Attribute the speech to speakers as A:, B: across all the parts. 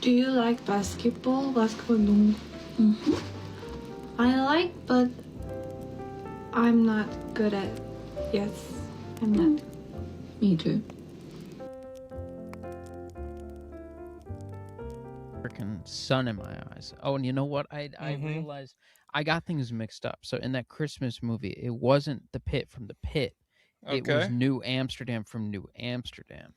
A: Do you like basketball? Basketball 농구? I like, but I'm not good at. Yes, I'm not.
B: Me too.
C: Freaking sun in my eyes. Oh, and you know what? I realized I got things mixed up. So in that Christmas movie, it wasn't the pit from the pit. It was
D: Okay.
C: New Amsterdam from New Amsterdam.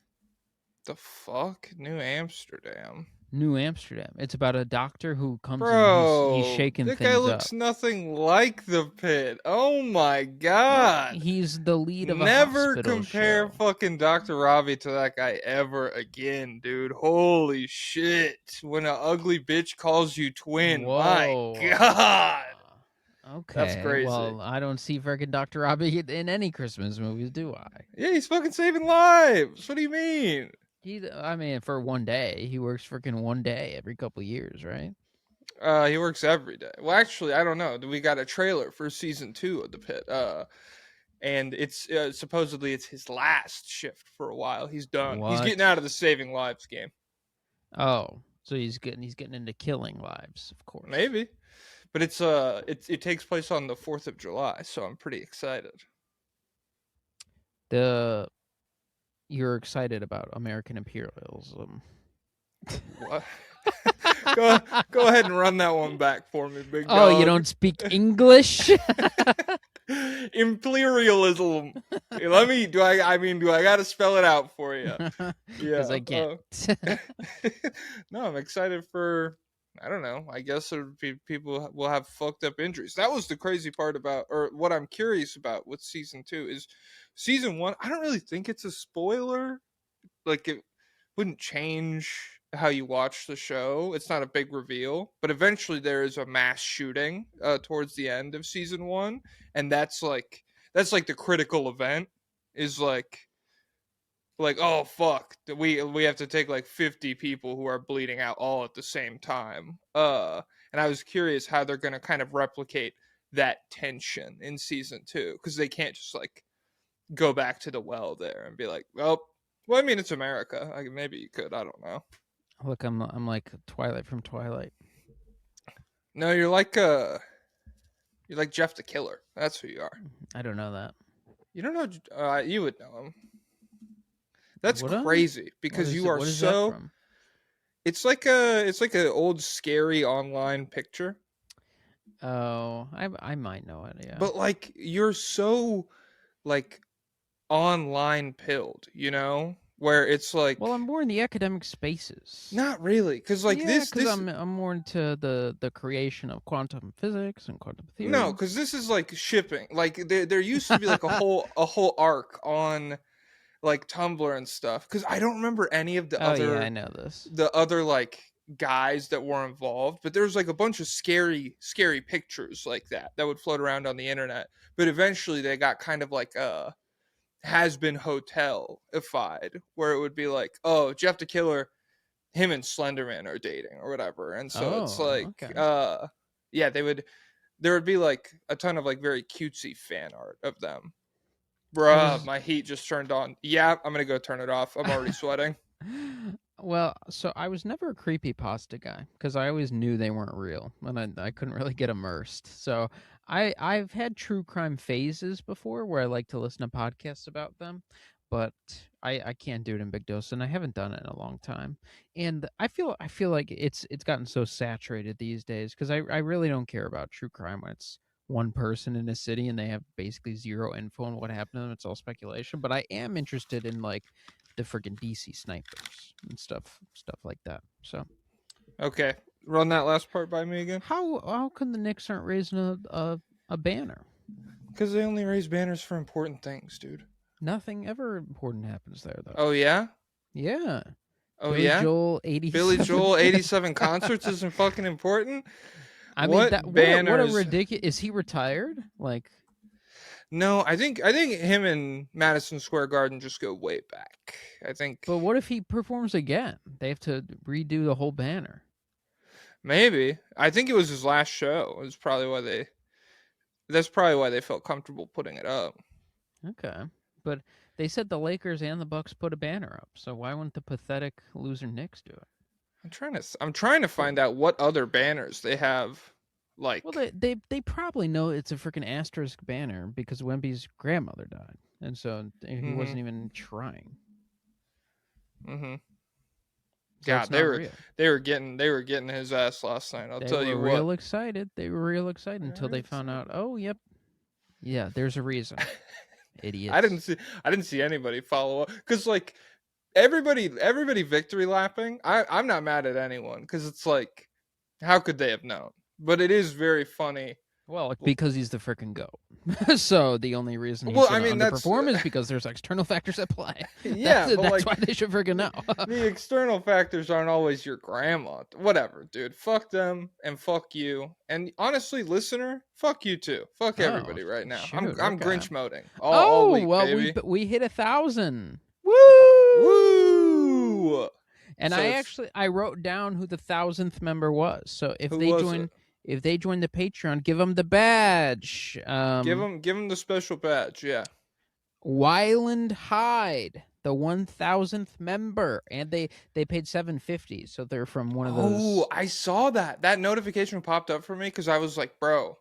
D: The fuck? New Amsterdam.
C: New Amsterdam. It's about a doctor who comes
D: Bro,
C: and he's shaking
D: that
C: things
D: guy
C: up.
D: looks nothing like the Pit. Oh my god.
C: He's the lead of a
D: Never
C: hospital
D: compare
C: show.
D: fucking Dr. Robbie to that guy ever again, dude. Holy shit. When an ugly bitch calls you twin.
C: Whoa.
D: My god.
C: Okay.
D: That's crazy.
C: Well, I don't see freaking Dr. Robbie in any Christmas movies, do I?
D: Yeah, he's fucking saving lives. What do you mean?
C: I mean, for one day. He works freaking one day every couple years, right?
D: He works every day. Well, actually, I don't know. We got a trailer for season 2 of the Pit. And it's supposedly it's his last shift for a while. He's done.
C: What?
D: He's getting out of the saving lives game.
C: Oh, so he's getting into killing lives, of course.
D: Maybe, but it takes place on the 4th of July, so I'm pretty excited.
C: You're excited about American imperialism.
D: What? go ahead and run that one back for me, big dog.
C: Oh, you don't speak English?
D: Imperialism. Do I gotta spell it out for you? Yeah.
C: Because I can't.
D: No, I'm excited for, I don't know, I guess people will have fucked up injuries. That was the crazy part about, or what I'm curious about with season 2 is season 1, I don't really think it's a spoiler. Like, it wouldn't change how you watch the show. It's not a big reveal, but eventually there is a mass shooting towards the end of season 1, and that's like the critical event is like oh fuck, we have to take like 50 people who are bleeding out all at the same time. And I was curious how they're going to kind of replicate that tension in season 2, because they can't just like go back to the well there and be like, well, I mean, it's America. Maybe you could. I don't know.
C: Look, I'm like Twilight from Twilight.
D: No, you're like Jeff the Killer. That's who you are.
C: I don't know that.
D: You don't know? You would know him. That's
C: Would I?
D: crazy because you are
C: what is
D: so.
C: that from?
D: It's like an old scary online picture.
C: Oh, I might know it. Yeah.
D: But like you're so like online pilled, you know, where it's like.
C: Well, I'm more in the academic spaces.
D: Not really, because like this.
C: I'm more into the creation of quantum physics and quantum theory.
D: No, because this is like shipping. Like there used to be like a whole arc on like Tumblr and stuff. Because I don't remember any of the other.
C: Yeah, I know this.
D: The other like guys that were involved, but there's like a bunch of scary pictures like that would float around on the internet. But eventually they got kind of like has been hotel-ified, where it would be like, oh, Jeff the Killer, him and Slenderman are dating or whatever, and so it's like,
C: okay.
D: yeah, there would be like a ton of like very cutesy fan art of them. Bruh, my heat just turned on. Yeah, I'm gonna go turn it off. I'm already sweating.
C: Well, so I was never a creepypasta guy because I always knew they weren't real, and I couldn't really get immersed. So I've had true crime phases before where I like to listen to podcasts about them, but I can't do it in big doses, and I haven't done it in a long time. And I feel like it's gotten so saturated these days because I really don't care about true crime when it's one person in a city and they have basically zero info on what happened to them. It's all speculation. But I am interested in like the freaking DC snipers and stuff like that. So,
D: Okay, run that last part by me again.
C: how come the Knicks aren't raising a banner?
D: Because they only raise banners for important things, dude.
C: Nothing ever important happens there, though.
D: Oh yeah.
C: Yeah.
D: Oh
C: Billy
D: yeah.
C: Joel 87.
D: Billy Joel 87 concerts isn't fucking important.
C: I mean,
D: what
C: a ridiculous. Is he retired? Like.
D: No, I think him and Madison Square Garden just go way back. I think.
C: But what if he performs again? They have to redo the whole banner.
D: Maybe. I think it was his last show. That's probably why they felt comfortable putting it up.
C: Okay. But they said the Lakers and the Bucks put a banner up. So why wouldn't the pathetic loser Knicks do it?
D: I'm trying to find out what other banners they have. Like,
C: Well, they probably know it's a freaking asterisk banner because Wemby's grandmother died, and so he wasn't even trying.
D: mm-hmm.
C: So
D: God,
C: it's not real.
D: they were getting his ass last night. I'll tell you what.
C: They were real excited until they found out. Oh, yep, yeah. There's a reason. Idiots.
D: I didn't see anybody follow up because like everybody victory lapping. I'm not mad at anyone because it's like, how could they have known? But it is very funny.
C: Well, because he's the freaking GOAT. So the only reason he's
D: Well,
C: going
D: I
C: to
D: mean,
C: underperform is because there's external factors at play.
D: Yeah,
C: that's
D: but like,
C: why they should freaking know.
D: The external factors aren't always your grandma. Whatever, dude. Fuck them and fuck you. And honestly, listener, fuck you too. Fuck everybody right now.
C: Shoot,
D: I'm
C: okay.
D: Grinch moding all week,
C: well,
D: baby.
C: we hit 1,000. Woo!
D: Woo!
C: And
D: So
C: I wrote down who the 1,000th member was. So if
D: Who
C: they
D: was
C: join
D: it?
C: if they join the Patreon, give them the badge.
D: Give them the special badge. Yeah.
C: Wyland Hyde, the 1,000th member, and they paid $7.50, so they're from one of those.
D: Oh, I saw that. That notification popped up for me because I was like, bro,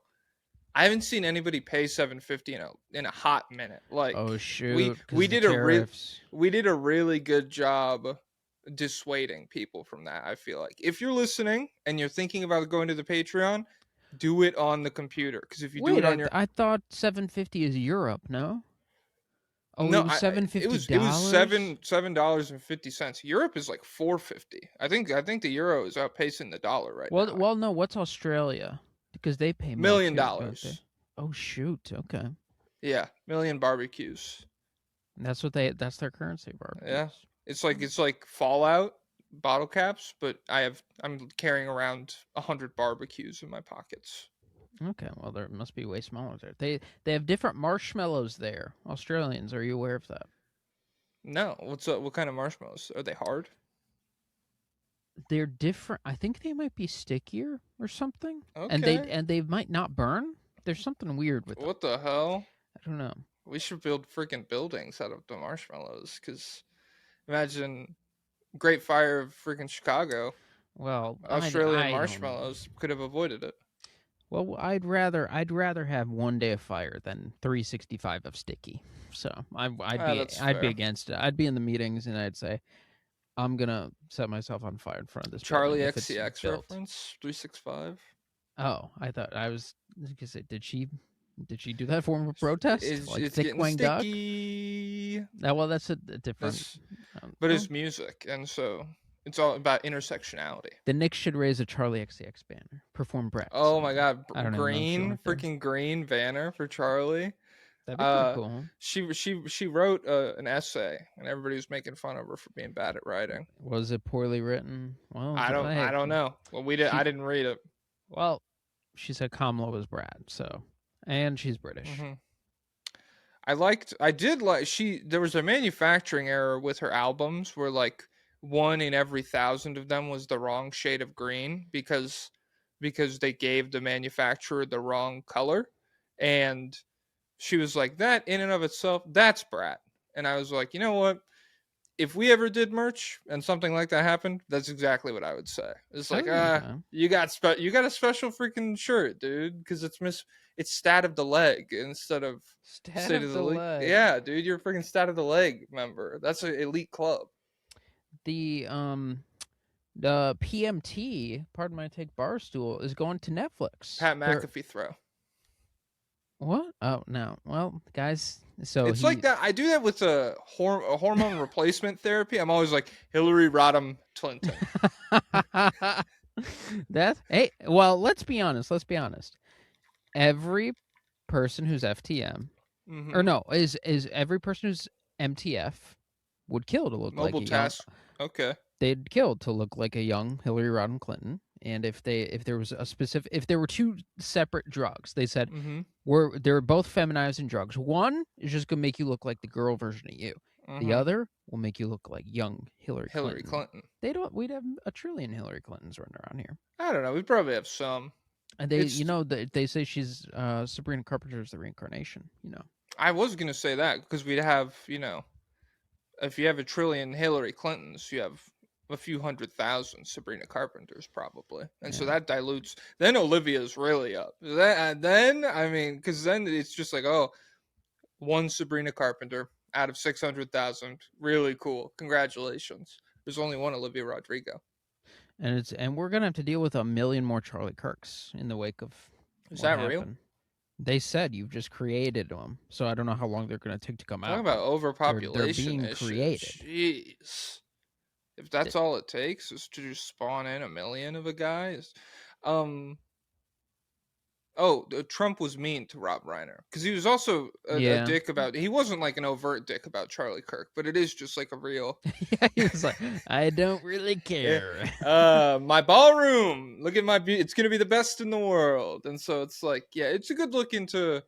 D: I haven't seen anybody pay $7.50 in a hot minute. Like,
C: oh shoot,
D: we did a really good job dissuading people from that. I feel like if you're listening and you're thinking about going to the Patreon, do it on the computer because if you do it on your,
C: I thought $7.50 is Europe, no? Oh,
D: no,
C: it was $7.50.
D: It was $7.50. Europe is like $4.50. I think the euro is outpacing the dollar right now.
C: Well, no. What's Australia? Because they pay
D: $1
C: more
D: million.
C: too, don't they? Oh shoot. Okay.
D: Yeah, million barbecues.
C: That's their currency, barbecues.
D: Yeah, it's like Fallout bottle caps, but I'm carrying around 100 barbecues in my pockets.
C: Okay, well, there must be way smaller there. They have different marshmallows there. Australians, are you aware of that?
D: No, what kind of marshmallows? Are they hard?
C: They're different. I think they might be stickier or something.
D: Okay.
C: And they might not burn. There's something weird with them.
D: What the hell?
C: I don't know.
D: We should build freaking buildings out of the marshmallows. Cause imagine Great Fire of freaking Chicago.
C: Well,
D: Australian marshmallows could have avoided it.
C: Well, I'd rather have 1 day of fire than 365 of sticky. So I'd be against it. I'd be in the meetings and I'd say, I'm gonna set myself on fire in front of this
D: Charlie
C: building
D: XCX reference 365.
C: Oh, I thought I was gonna say, did she do that form of protest?
D: It's thick winged sticky.
C: Duck? Well, that's a different.
D: But it's music, and so it's all about intersectionality.
C: The Knicks should raise a Charlie XCX banner. Perform Brett.
D: Oh my God,
C: green,
D: freaking green banner for Charlie.
C: That'd be pretty cool.
D: She wrote an essay, and everybody was making fun of her for being bad at writing.
C: Was it poorly written? Well,
D: I don't know. Well, I didn't read it.
C: Well, she said Kamala was Brad, so, and she's British.
D: Mm-hmm. There was a manufacturing error with her albums where like 1 in every 1,000 of them was the wrong shade of green because they gave the manufacturer the wrong color. And she was like, that in and of itself, that's Brat. And I was like, you know what? If we ever did merch and something like that happened, that's exactly what I would say. It's like, you got a special freaking shirt, dude, because it's stat of the leg instead of
C: state of the leg.
D: Yeah, dude, you're a freaking stat of the leg member. That's an elite club.
C: The PMT, pardon my take, Barstool is going to Netflix.
D: Pat McAfee throw.
C: What? Oh no. Well, guys, so
D: it's like that. I do that with a hormone replacement therapy. I'm always like Hillary Rodham Clinton.
C: Hey, well, let's be honest. Every person who's FTM, or no, is every person who's MTF would kill to look
D: Mobile
C: like
D: task. Okay.
C: They'd kill to look like a young Hillary Rodham Clinton. And if there were two separate drugs, they said they're both feminizing drugs. One is just gonna make you look like the girl version of you. The other will make you look like young Hillary Clinton. We'd have a trillion Hillary Clintons running around here.
D: I don't know. We probably have some.
C: And they say she's Sabrina Carpenter's the reincarnation.
D: I was gonna say that because we'd have if you have a trillion Hillary Clintons, you have a few 100,000 Sabrina Carpenters probably, and so
C: Yeah.
D: that dilutes. Then Olivia's really up. Then I mean, because then it's just like, oh, one Sabrina Carpenter out of 600,000, really cool. Congratulations. There's only one Olivia Rodrigo.
C: And we're gonna have to deal with a million more Charlie Kirks in the wake of
D: Is
C: what
D: that real?
C: happened. They said you've just created them, so I don't know how long they're gonna take to come
D: Talking
C: out.
D: about
C: but they're
D: overpopulation
C: being
D: issue.
C: created.
D: Jeez. If that's all it takes is to just spawn in a million of a guy, um, Trump was mean to Rob Reiner because he was also a
C: Yeah.
D: dick about. He wasn't like an overt dick about Charlie Kirk, but it is just like a real.
C: Yeah, he was like, I don't really care.
D: My ballroom. Look at my. It's gonna be the best in the world, and so it's like, yeah, it's a good look into.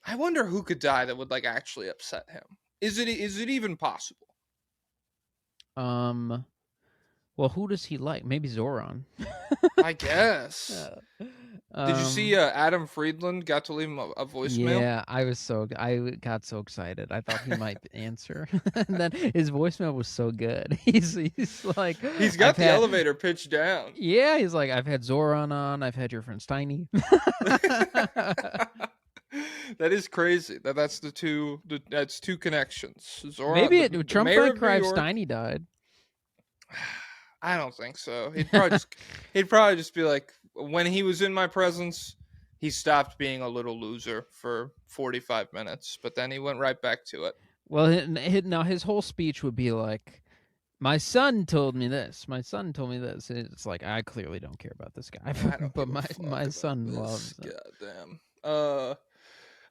D: I wonder who could die that would like actually upset him. Is it even possible?
C: Well, who does he like? Maybe Zoran.
D: I guess. Did you see Adam Friedland got to leave him a voicemail?
C: Yeah, I got so excited. I thought he might answer, and then his voicemail was so good. He's like,
D: He's got the elevator pitched down.
C: Yeah, he's like, I've had Zoran on. I've had your friend Steiny.
D: That is crazy. That's that's two connections. Zoran,
C: Maybe
D: the
C: Trump
D: mayor
C: might
D: of
C: cry
D: New
C: if
D: York.
C: Steiny died.
D: I don't think so. He'd probably just be like, when he was in my presence, he stopped being a little loser for 45 minutes, but then he went right back to it.
C: Well, now his whole speech would be like, my son told me this. My son told me this. It's like, I clearly don't care about this guy,
D: I don't
C: but
D: give a fuck
C: my
D: about
C: son
D: this.
C: loves him.
D: Goddamn.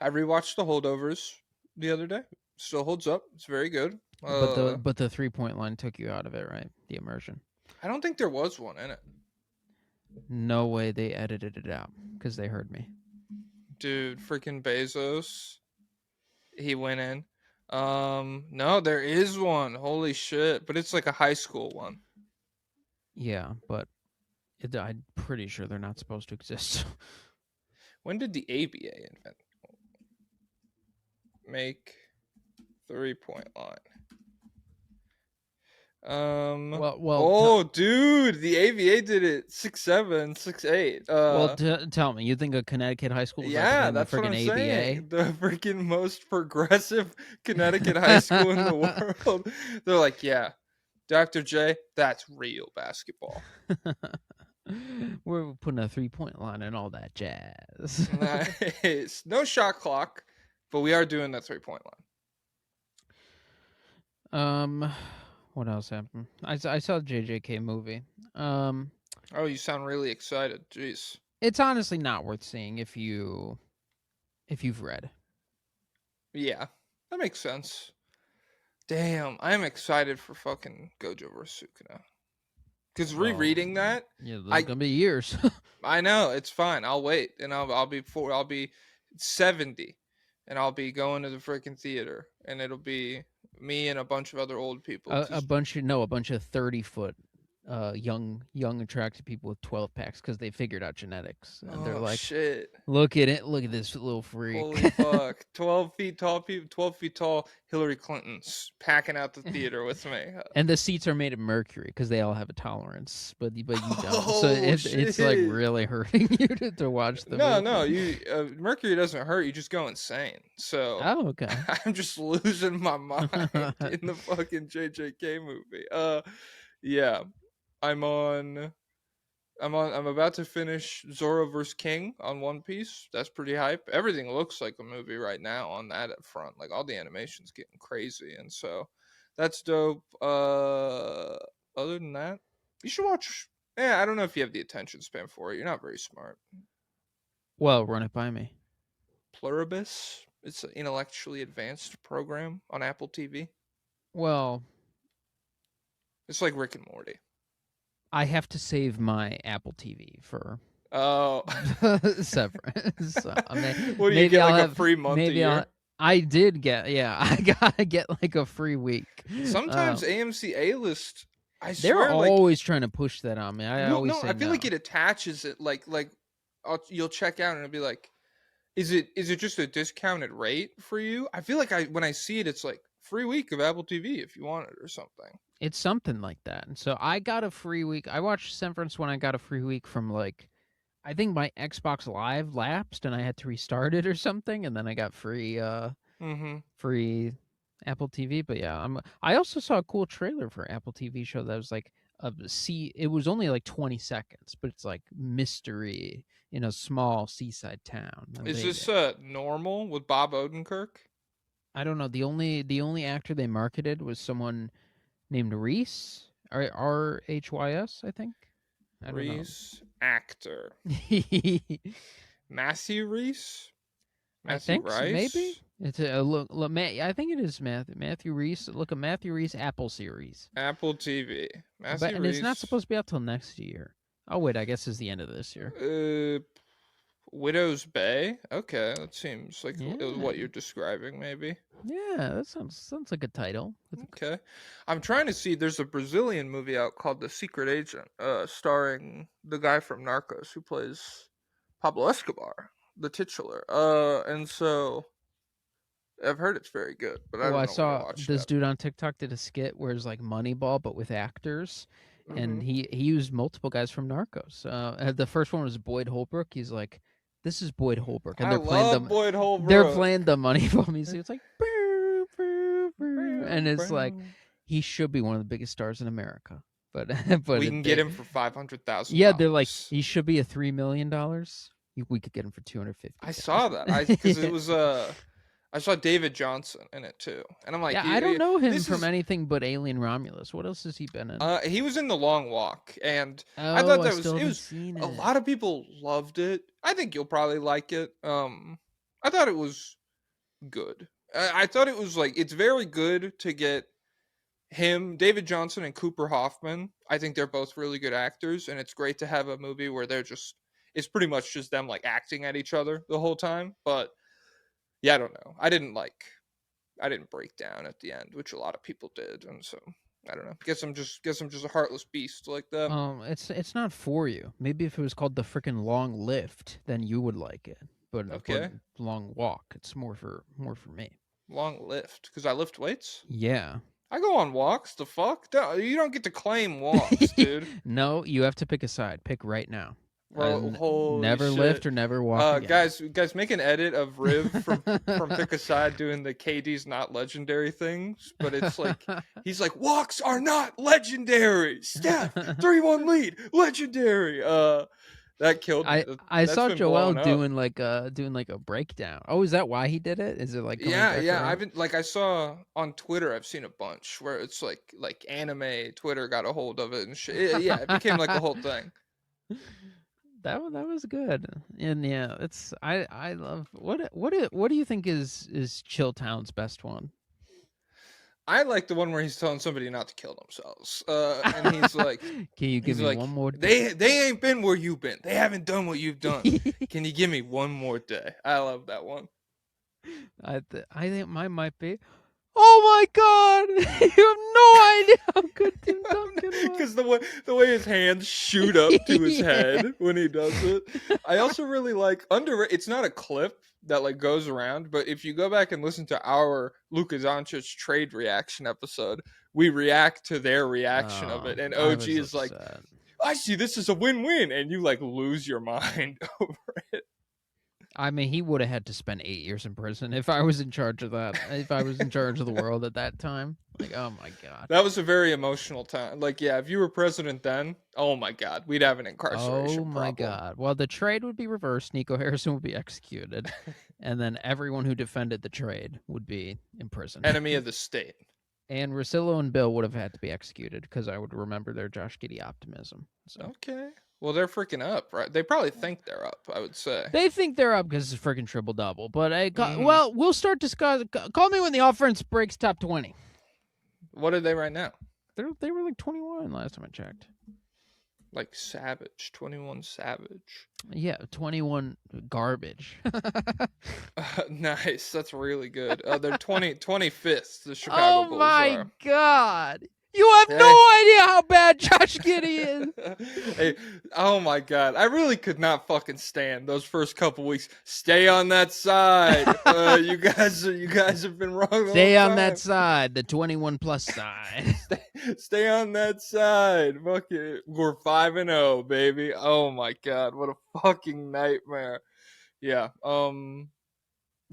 D: I rewatched The Holdovers the other day. Still holds up. It's very good.
C: But the 3-point line took you out of it, right? The immersion.
D: I don't think there was one in it.
C: No way they edited it out because they heard me.
D: Dude, freaking Bezos. He went in. No, there is one. Holy shit. But it's like a high school one.
C: Yeah, but I'm pretty sure they're not supposed to exist.
D: When did the ABA invent? Make 3-point line. Dude, the ABA did it 6'7", 6'8".
C: Well, tell me, you think a Connecticut high school is
D: that's
C: the
D: what I'm
C: ABA?
D: saying. The freaking most progressive Connecticut high school in the world. They're like, yeah, Dr. J, that's real basketball.
C: We're putting a 3-point line and all that jazz.
D: Nice. No shot clock, but we are doing that 3-point
C: line. What else happened? I saw the JJK movie.
D: Oh, you sound really excited. Jeez.
C: It's honestly not worth seeing if you've read.
D: Yeah, that makes sense. Damn, I'm excited for fucking Gojo vs. Sukuna. Because rereading that,
C: yeah, there's gonna be years.
D: I know, it's fine. I'll wait, and I'll be 70, and I'll be going to the freaking theater, and it'll be me and a bunch of other old people.
C: A bunch of 30-foot young attractive people with 12 packs because they figured out genetics, and they're like,
D: shit,
C: look at this little freak.
D: Holy fuck. 12 feet tall people, 12 feet tall Hillary Clinton's packing out the theater with me.
C: And the seats are made of mercury because they all have a tolerance, but you don't. So it's like really hurting you to watch the movie.
D: No, you mercury doesn't hurt, you just go insane. So
C: okay.
D: I'm just losing my mind in the fucking JJK movie. Yeah. I'm about to finish Zoro vs. King on One Piece. That's pretty hype. Everything looks like a movie right now on that front. Like all the animation's getting crazy, and so that's dope. Other than that, you should watch. Yeah, I don't know if you have the attention span for it. You're not very smart.
C: Well, run it by me.
D: Pluribus. It's an intellectually advanced program on Apple TV.
C: Well,
D: it's like Rick and Morty.
C: I have to save my Apple TV for severance. So,
D: what do you get, like a free month a year?
C: I did get, I gotta get like a free week.
D: Sometimes AMC A-List, I
C: swear, they're always trying to push that on me. I feel
D: like it attaches it like you'll check out and it'll be like, is it just a discounted rate for you? I feel like when I see it, it's like free week of Apple TV if you want it or something.
C: It's something like that. And so I got a free week. I watched Severance when I got a free week from like, I think my Xbox Live lapsed and I had to restart it or something, and then I got free free Apple TV. But yeah, I also saw a cool trailer for Apple TV show that was like it was only like 20 seconds, but it's like mystery in a small seaside town. And
D: Is this Normal with Bob Odenkirk?
C: I don't know. The only actor they marketed was someone named Reese, Rhys, I think. I don't
D: Reese actor.
C: know.
D: Matthew Reese?
C: I think so, maybe. It's I think it is Matthew Reese. Look at Matthew Reese Apple series.
D: Apple TV.
C: And it's not supposed to be out till next year. Oh wait, I guess it's the end of this year.
D: Widow's Bay. Okay, that seems like what you're describing, maybe.
C: Yeah, that sounds like a title.
D: Okay, I'm trying to see. There's a Brazilian movie out called The Secret Agent, starring the guy from Narcos who plays Pablo Escobar, the titular. And so I've heard it's very good, but I don't know.
C: I saw this dude on TikTok did a skit where it's like Moneyball but with actors. And he used multiple guys from Narcos. The first one was Boyd Holbrook. He's like, "This is Boyd Holbrook," and
D: Boyd Holbrook.
C: They're playing the Moneyball music. It's like, and it's like he should be one of the biggest stars in America. But
D: we can get him for $500,000.
C: Yeah, they're like, he should be a $3 million. We could get him for $250,000.
D: I saw that. Because it was I saw David Johnson in it too, and I'm like,
C: I don't know him from anything but Alien Romulus. What else has he been in?
D: He was in The Long Walk, and I thought that was a lot of people loved it. I think you'll probably like it. I thought it was good. I thought it was like, it's very good to get him, David Johnson, and Cooper Hoffman. I think they're both really good actors, and it's great to have a movie where it's pretty much just them like acting at each other the whole time, but. Yeah, I don't know. I didn't break down at the end, which a lot of people did, and so I don't know. Guess I'm just a heartless beast like that.
C: It's not for you. Maybe if it was called The Frickin' Long Lift, then you would like it. But Long Walk, it's more for me.
D: Long Lift, because I lift weights.
C: Yeah.
D: I go on walks. The fuck? You don't get to claim walks, dude.
C: No, you have to pick a side. Pick right now.
D: Never
C: lift or never walk again.
D: Guys, make an edit of Riv from Pick a Side doing the KD's not legendary things, but it's like he's like, walks are not legendary. Steph 3-1 lead, legendary. That killed me.
C: I saw Joel doing like a breakdown. Oh, is that why he did it? Is it like
D: I saw on Twitter, I've seen a bunch where it's like anime Twitter got a hold of it and shit. It became like a whole thing.
C: That was good, and yeah, it's I love what do you think is Chilltown's best one?
D: I like the one where he's telling somebody not to kill themselves, and he's like,
C: "Can you give me one more day?
D: They ain't been where you've been. They haven't done what you've done. Can you give me one more day?" I love that one.
C: I think mine might be. Oh my God! You have no idea how good Tim Duncan was.
D: Because the way his hands shoot up to his head when he does it. I also really like it's not a clip that like goes around, but if you go back and listen to our Luka Doncic trade reaction episode, we react to their reaction of it, and OG is like, "I see this as a win-win," and you like lose your mind over it.
C: I mean, he would have had to spend 8 years in prison if I was in charge of that. If I was in charge of the world at that time. Like, oh my God.
D: That was a very emotional time. Like, yeah, if you were president then, oh my God, we'd have an incarceration
C: problem. Oh my God. Well, the trade would be reversed. Nico Harrison would be executed. And then everyone who defended the trade would be in prison.
D: Enemy of the state.
C: And Russillo and Bill would have had to be executed because I would remember their Josh Giddey optimism. So.
D: Okay. Well, they're freaking up, right? They probably think they're up, I would say.
C: They think they're up because it's freaking triple-double. But, well, we'll start discussing. Call me when the offense breaks top 20.
D: What are they right now?
C: They were like 21 last time I checked.
D: Like Savage. 21 Savage.
C: Yeah, 21 garbage.
D: Nice. That's really good. They're 25th, the Chicago Bulls
C: are. Oh, my God. You have no idea how bad Josh Giddey is.
D: Hey, oh my God. I really could not fucking stand those first couple weeks. Stay on that side. You guys have been wrong the
C: Stay
D: whole
C: on that
D: time.
C: side, the 21 plus side.
D: Stay on that side. Fuck it. We're 5-0, baby. Oh my God. What a fucking nightmare. Yeah.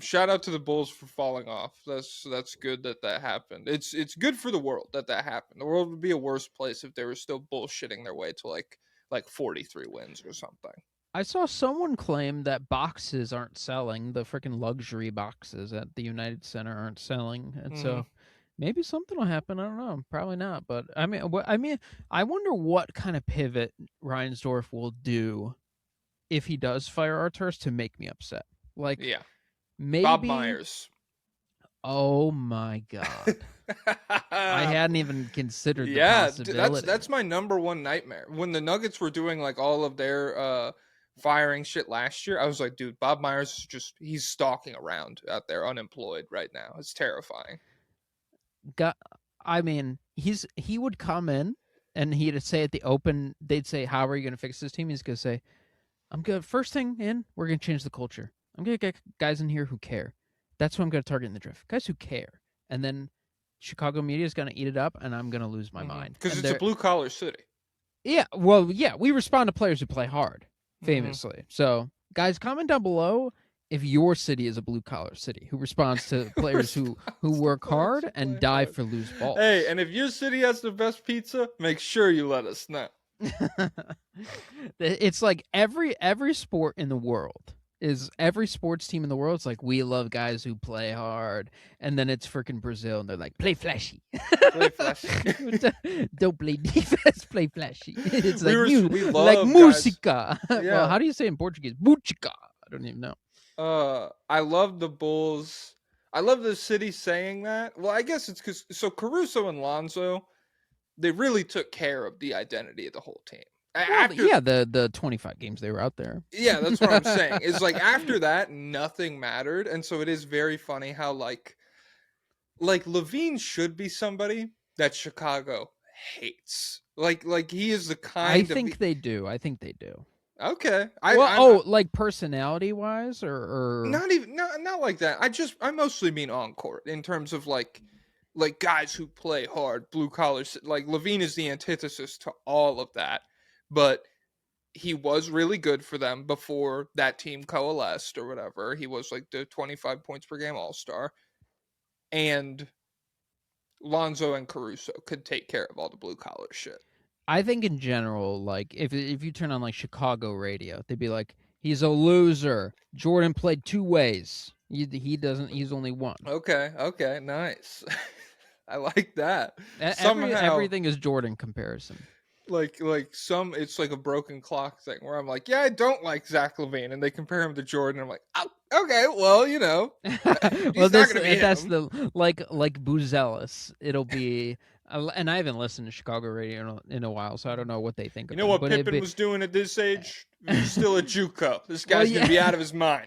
D: Shout out to the Bulls for falling off. That's good that happened. It's good for the world that happened. The world would be a worse place if they were still bullshitting their way to like 43 wins or something.
C: I saw someone claim that boxes aren't selling. The freaking luxury boxes at the United Center aren't selling, and so maybe something will happen. I don't know. Probably not. But I mean, I wonder what kind of pivot Reinsdorf will do if he does fire Arturs to make me upset. Like,
D: Yeah.
C: maybe
D: Bob Myers.
C: Oh my God. I hadn't even considered the possibility.
D: That's my number one nightmare. When the Nuggets were doing like all of their firing shit last year, I was like, dude, Bob Myers is he's stalking around out there unemployed right now. It's terrifying.
C: I mean, he would come in and he'd say at the open, they'd say, how are you going to fix this team? He's going to say, I'm good. First thing in, we're going to change the culture. I'm going to get guys in here who care. That's what I'm going to target in the draft. Guys who care. And then Chicago media is going to eat it up, and I'm going to lose my mind.
D: Because it's a blue-collar city.
C: Yeah, well, yeah, we respond to players who play hard, famously. So, guys, comment down below if your city is a blue-collar city who responds to players who work hard and die for loose balls.
D: Hey, and if your city has the best pizza, make sure you let us know.
C: It's like every sport in the world is every sports team in the world. It's like, we love guys who play hard, and then it's freaking Brazil, and they're like, play flashy.
D: Play flashy.
C: Don't play defense, play flashy. It's like
D: we love
C: like música.
D: Yeah.
C: Well, how do you say in Portuguese? Música. I don't even know.
D: I love the Bulls. I love the city saying that. Well, I guess it's because Caruso and Lonzo, they really took care of the identity of the whole team.
C: Well, yeah, the 25 games they were out there.
D: Yeah, that's what I'm saying. It's like after that, nothing mattered, and so it is very funny how like Levine should be somebody that Chicago hates. Like he is the kind.
C: I think they do.
D: Okay.
C: Like personality wise, or
D: not like that. I mostly mean on court in terms of like guys who play hard, blue collars. Like Levine is the antithesis to all of that. But he was really good for them before that team coalesced or whatever. He was like the 25 points per game all-star. And Lonzo and Caruso could take care of all the blue-collar shit.
C: I think in general, like, if you turn on, like, Chicago radio, they'd be like, he's a loser. Jordan played two ways. He doesn't. He's only one.
D: Okay, nice. I like that.
C: Everything is Jordan comparison.
D: It's like a broken clock thing where I'm like, yeah, I don't like Zach LaVine, and they compare him to Jordan. I'm like, oh, okay, well, you know,
C: well, that's the like Buzelis. It'll be, and I haven't listened to Chicago radio in a while, so I don't know what they think.
D: You know what Pippen was doing at this age? He's still a JUCO. This guy's gonna be out of his mind.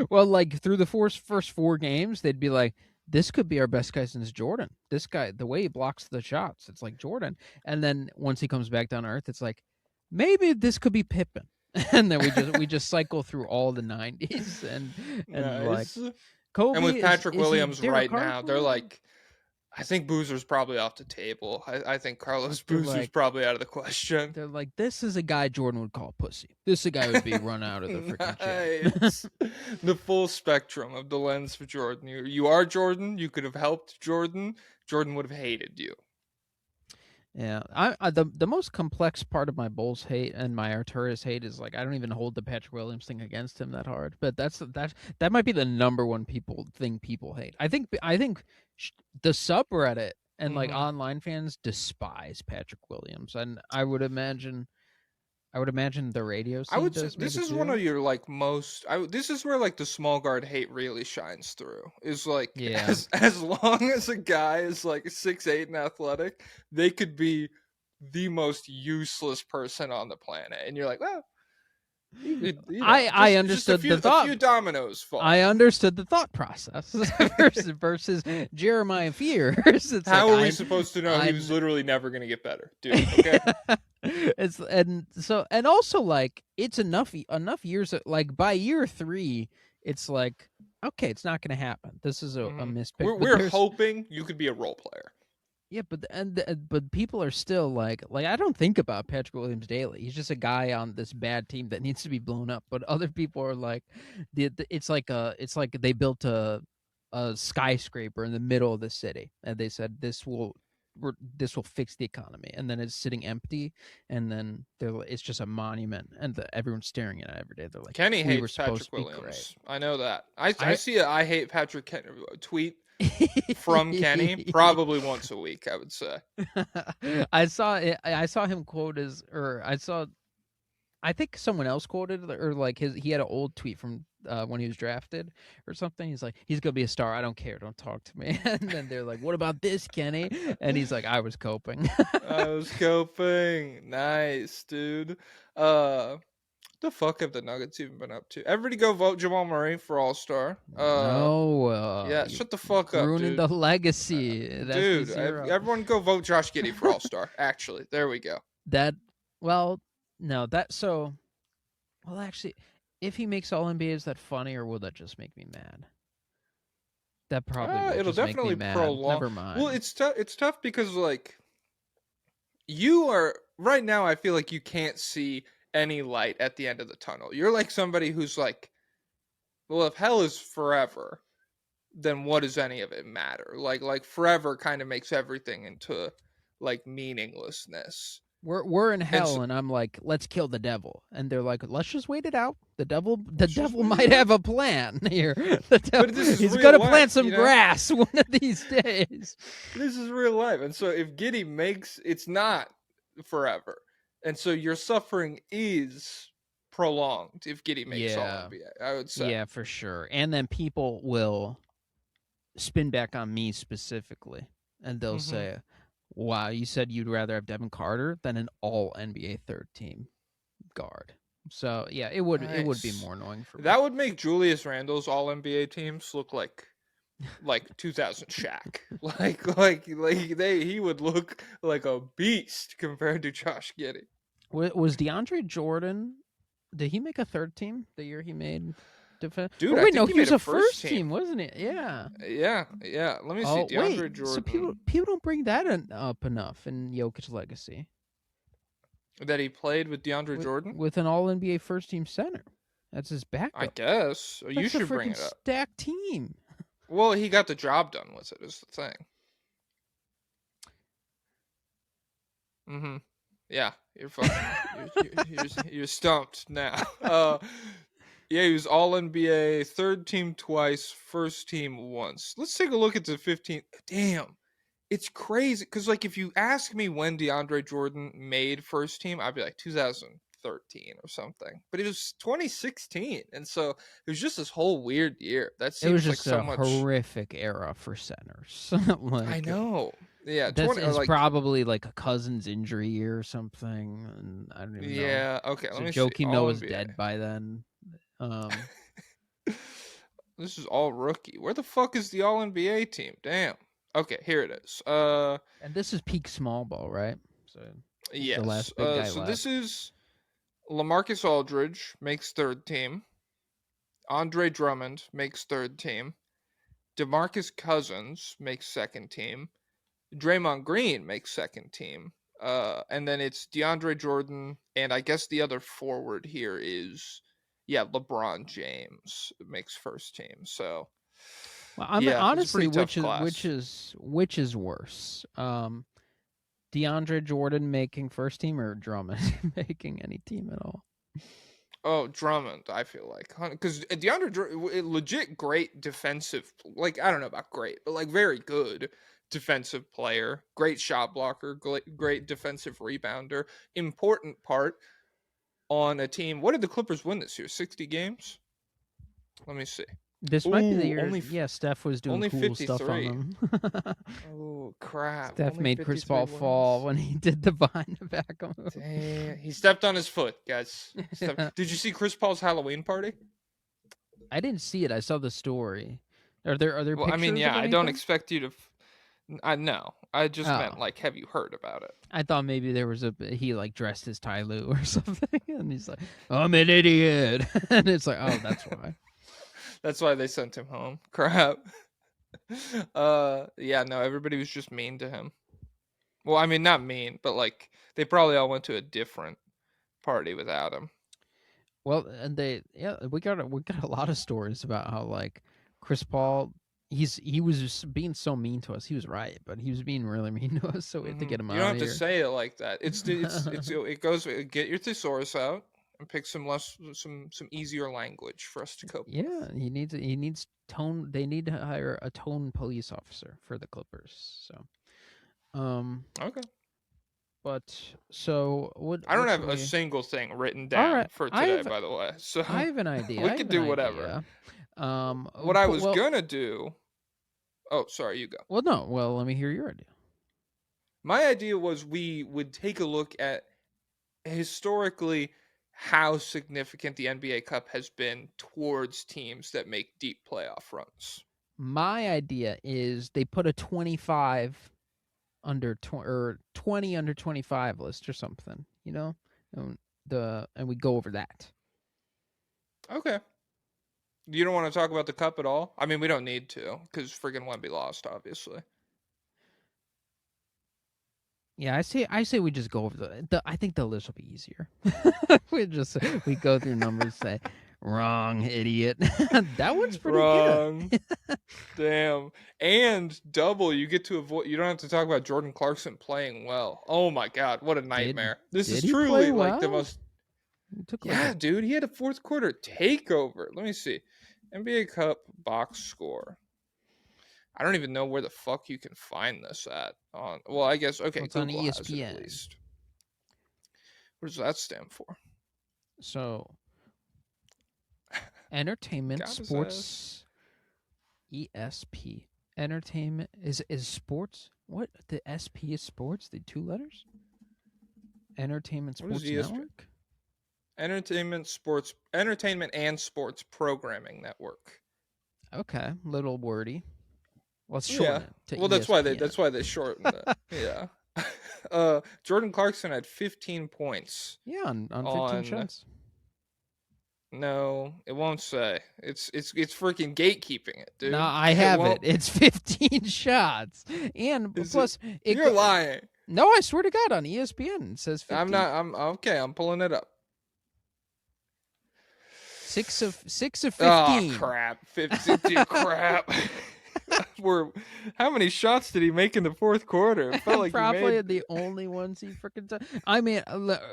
C: Well, like through the first four games, they'd be like, this could be our best guy since Jordan. This guy, the way he blocks the shots, it's like Jordan. And then once he comes back down to earth, it's like, maybe this could be Pippen. And then we just cycle through all the 90s and
D: nice.
C: Like Kobe.
D: And with Patrick Williams right now,
C: Carter?
D: they're like, I think Boozer's probably off the table. I think Carlos Boozer's probably out of the question.
C: They're like, this is a guy Jordan would call pussy. This is a guy would be run out of the freaking
D: nice. The full spectrum of the lens for Jordan. You are Jordan. You could have helped Jordan. Jordan would have hated you.
C: Yeah, the most complex part of my Bulls hate and my Arturas hate is like I don't even hold the Patrick Williams thing against him that hard, but that might be the number one thing people hate. I think the subreddit and like online fans despise Patrick Williams, and I would imagine the radio scene does.
D: This is one of your like most. This is where like the small guard hate really shines through. Is like as long as a guy is like 6'8" and athletic, they could be the most useless person on the planet, and you're like, well,
C: I
D: just a
C: understood the
D: few
C: thought.
D: dominoes fall.
C: I understood the thought process versus Jeremiah Fears. It's
D: How
C: like
D: are we supposed to know he was literally never going to get better, dude? Okay.
C: It's and also like it's enough years like by year 3 it's like okay, it's not going to happen. This is a mispick.
D: We're hoping you could be a role player.
C: Yeah, but people are still like I don't think about Patrick Williams daily. He's just a guy on this bad team that needs to be blown up. But other people are like, it's like they built a skyscraper in the middle of the city, and they said this will fix the economy, and then it's sitting empty, and then it's just a monument, and everyone's staring at it every day. They're like,
D: Kenny
C: we were
D: hates
C: supposed
D: Patrick
C: to be
D: Williams.
C: great.
D: I know that. I see a I hate Patrick tweet from Kenny probably once a week, I would say.
C: I saw him quote I think someone else quoted or like he had an old tweet from when he was drafted or something. He's like, he's gonna be a star. I don't care. Don't talk to me. And then they're like, what about this, Kenny? And he's like, I was coping.
D: I was coping. Nice, dude. The fuck have the Nuggets even been up to? Everybody go vote Jamal Murray for All-Star. Yeah, shut the fuck up,
C: ruining
D: dude.
C: the legacy.
D: Dude, everyone go vote Josh Giddey for All-Star. Actually, there we go.
C: Actually, if he makes All NBA, is that funny or will that just make me mad? That probably will
D: it'll
C: just
D: definitely
C: make me mad.
D: prolong.
C: Never mind.
D: Well, it's tough because like you are right now. I feel like you can't see any light at the end of the tunnel. You're like somebody who's like, well, if hell is forever, then what does any of it matter? Like forever kind of makes everything into like meaninglessness.
C: We're in hell, and I'm like, let's kill the devil, and they're like, let's just wait it out. The devil might have a plan here. The devil, he's gonna plant some grass one of these days.
D: This is real life, and so if Giddey makes, it's not forever, and so your suffering is prolonged if Giddey makes All NBA. I would say,
C: yeah, for sure. And then people will spin back on me specifically, and they'll say, wow, you said you'd rather have Devin Carter than an all NBA third team guard. So yeah, it would be more annoying for me.
D: That would make Julius Randle's all NBA teams look like 2000 Shaq. He would look like a beast compared to Josh Giddey.
C: Was DeAndre Jordan? Did he make a third team the year he made?
D: Dude,
C: wait, no, he was a first team, wasn't he? Yeah.
D: Yeah. Let me see. DeAndre Jordan.
C: So people don't bring that up enough in Jokic's legacy.
D: That he played with DeAndre Jordan?
C: With an all NBA first team center. That's his backup.
D: I guess. You should bring it up.
C: Stacked team.
D: Well, he got the job done with it, is the thing. Yeah, you're fucking. you're stumped now. Yeah, he was all NBA, third team twice, first team once. Let's take a look at the 15. Damn, it's crazy because like if you ask me when DeAndre Jordan made first team, I'd be like 2013 or something. But it was 2016, and so it was just this whole weird year. That seems
C: it was just
D: like
C: a horrific era for centers.
D: I know. Yeah,
C: it's probably like a Cousins injury year or something. And I don't even know.
D: Yeah, okay.
C: So Joakim Noah's dead by then.
D: This is all rookie. Where the fuck is the All NBA team? Damn. Okay, here it is.
C: And this is peak small ball, right? So
D: yes.
C: The last big guy
D: so
C: left.
D: This is LaMarcus Aldridge makes third team. Andre Drummond makes third team. DeMarcus Cousins makes second team. Draymond Green makes second team. And then it's DeAndre Jordan, and I guess the other forward here is LeBron James makes first team. So,
C: well, honestly, which is worse? DeAndre Jordan making first team or Drummond making any team at all?
D: Oh, Drummond, I feel like. Because DeAndre Jordan, legit great defensive, like, I don't know about great, but like very good defensive player, great shot blocker, great defensive rebounder, important part on a team. What did the Clippers win this year? 60 games? Let me see.
C: This might be the year.
D: Only
C: Yeah, Steph was doing
D: only
C: cool stuff
D: 53.
C: on them.
D: Oh crap!
C: Steph
D: Only
C: made Chris
D: 53
C: Paul fall
D: wins.
C: when he did the behind the back move.
D: Damn, he stepped on his foot, guys. Did you see Chris Paul's Halloween party?
C: I didn't see it. I saw the story. Are there
D: Well, I mean,
C: pictures of
D: yeah, I don't
C: anything?
D: expect you to. I know. I just meant
C: Oh,
D: like, have you heard about it?
C: I thought maybe there was he like dressed as Ty Lue or something, and he's like, "I'm an idiot," and it's like, oh, that's why.
D: That's why they sent him home. Crap. Yeah, no, everybody was just mean to him. Well, I mean, not mean, but like they probably all went to a different party without him.
C: Well, and we got a lot of stories about how like Chris Paul. He was just being so mean to us. He was right, but he was being really mean to us. So we had to get him
D: You don't
C: out
D: have
C: of
D: to
C: here.
D: say it like that. It goes. Get your thesaurus out and pick some easier language for us to cope with.
C: Yeah, he needs tone. They need to hire a tone police officer for the Clippers. So,
D: Okay.
C: but so what?
D: I don't
C: what
D: have
C: should
D: a
C: we...
D: single thing written
C: All
D: down
C: right,
D: for today, by the way. So
C: I have an idea.
D: we
C: I
D: could
C: have an
D: do whatever.
C: idea.
D: What I was
C: well,
D: gonna do. Oh, sorry, you go.
C: well, no. Well, let me hear your idea.
D: My idea was we would take a look at historically how significant the NBA Cup has been towards teams that make deep playoff runs.
C: My idea is they put a 25 under or 20 under 25 list or something, and we go over that.
D: Okay. You don't want to talk about the cup at all? I mean, we don't need to because friggin' Wemby lost, obviously.
C: Yeah, I say we just go over the I think the list will be easier. we go through numbers, say wrong, idiot. That one's pretty
D: Wrong.
C: good.
D: Damn. And double, you get to avoid. You don't have to talk about Jordan Clarkson playing well. Oh my God, what a nightmare! This
C: did
D: is
C: he
D: truly
C: play
D: like the
C: well?
D: most.
C: Took
D: Yeah, dude, he had a fourth quarter takeover. Let me see, NBA Cup box score. I don't even know where the fuck you can find this at. Well, I guess okay,
C: it's on
D: Google has it
C: ESPN.
D: at least. What does that stand for?
C: So, entertainment, sports, ESP. Entertainment is sports. What the SP is sports? The two letters. Entertainment Sports Network.
D: Entertainment and Sports Programming Network.
C: Okay, little wordy. Let's shorten it to
D: well,
C: ESPN.
D: that's why they shortened it. Yeah. Jordan Clarkson had 15 points.
C: Yeah, on 15 shots.
D: No, it won't say. It's freaking gatekeeping it, dude.
C: No, I have it. It's 15 shots, and plus
D: you're lying.
C: No, I swear to God, on ESPN it says 15.
D: I'm okay. I'm pulling it up.
C: 6 of 15.
D: Oh crap! 15 crap. How many shots did he make in the fourth quarter? It felt like
C: probably the only ones he freaking done. I mean,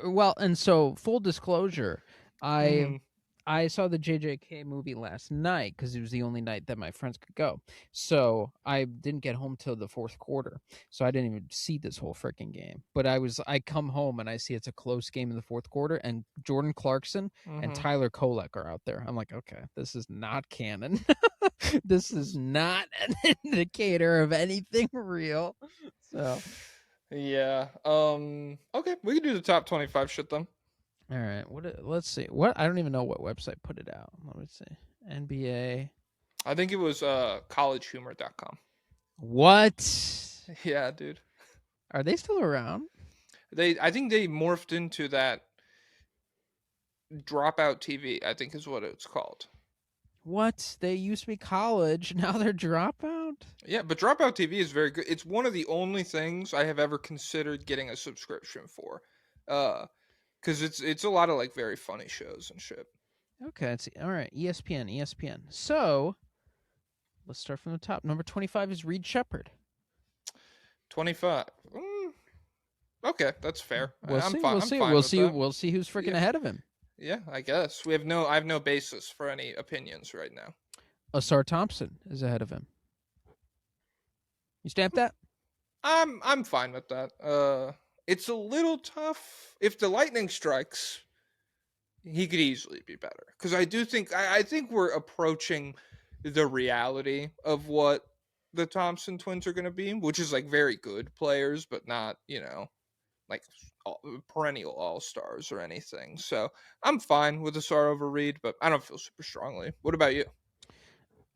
C: well, and so full disclosure, I saw the JJK movie last night because it was the only night that my friends could go. So I didn't get home till the fourth quarter. So I didn't even see this whole freaking game. But I come home and I see it's a close game in the fourth quarter, and Jordan Clarkson and Tyler Kolek are out there. I'm like, okay, this is not canon. This is not an indicator of anything real. So
D: yeah. Okay, we can do the top 25 shit then.
C: All right. Let's see. What I don't even know what website put it out. Let me see. NBA.
D: I think it was collegehumor.com.
C: What?
D: Yeah, dude.
C: Are they still around?
D: I think they morphed into that Dropout TV, I think is what it's called.
C: What? They used to be college, now they're Dropout?
D: Yeah, but Dropout TV is very good. It's one of the only things I have ever considered getting a subscription for. Because it's a lot of like very funny shows and shit.
C: Okay, let's see. All right, ESPN. So, let's start from the top. Number 25 is Reed Shepherd.
D: 25. Okay, that's fair.
C: We'll see who's freaking ahead of him.
D: Yeah, I guess. I have no basis for any opinions right now.
C: Sarr Thompson is ahead of him. You stamp that?
D: I'm fine with that. It's a little tough. If the lightning strikes, he could easily be better. Because I do think I think we're approaching the reality of what the Thompson twins are going to be, which is like very good players, but not, like perennial all-stars or anything. So I'm fine with the Sarr over Reed, but I don't feel super strongly. What about you?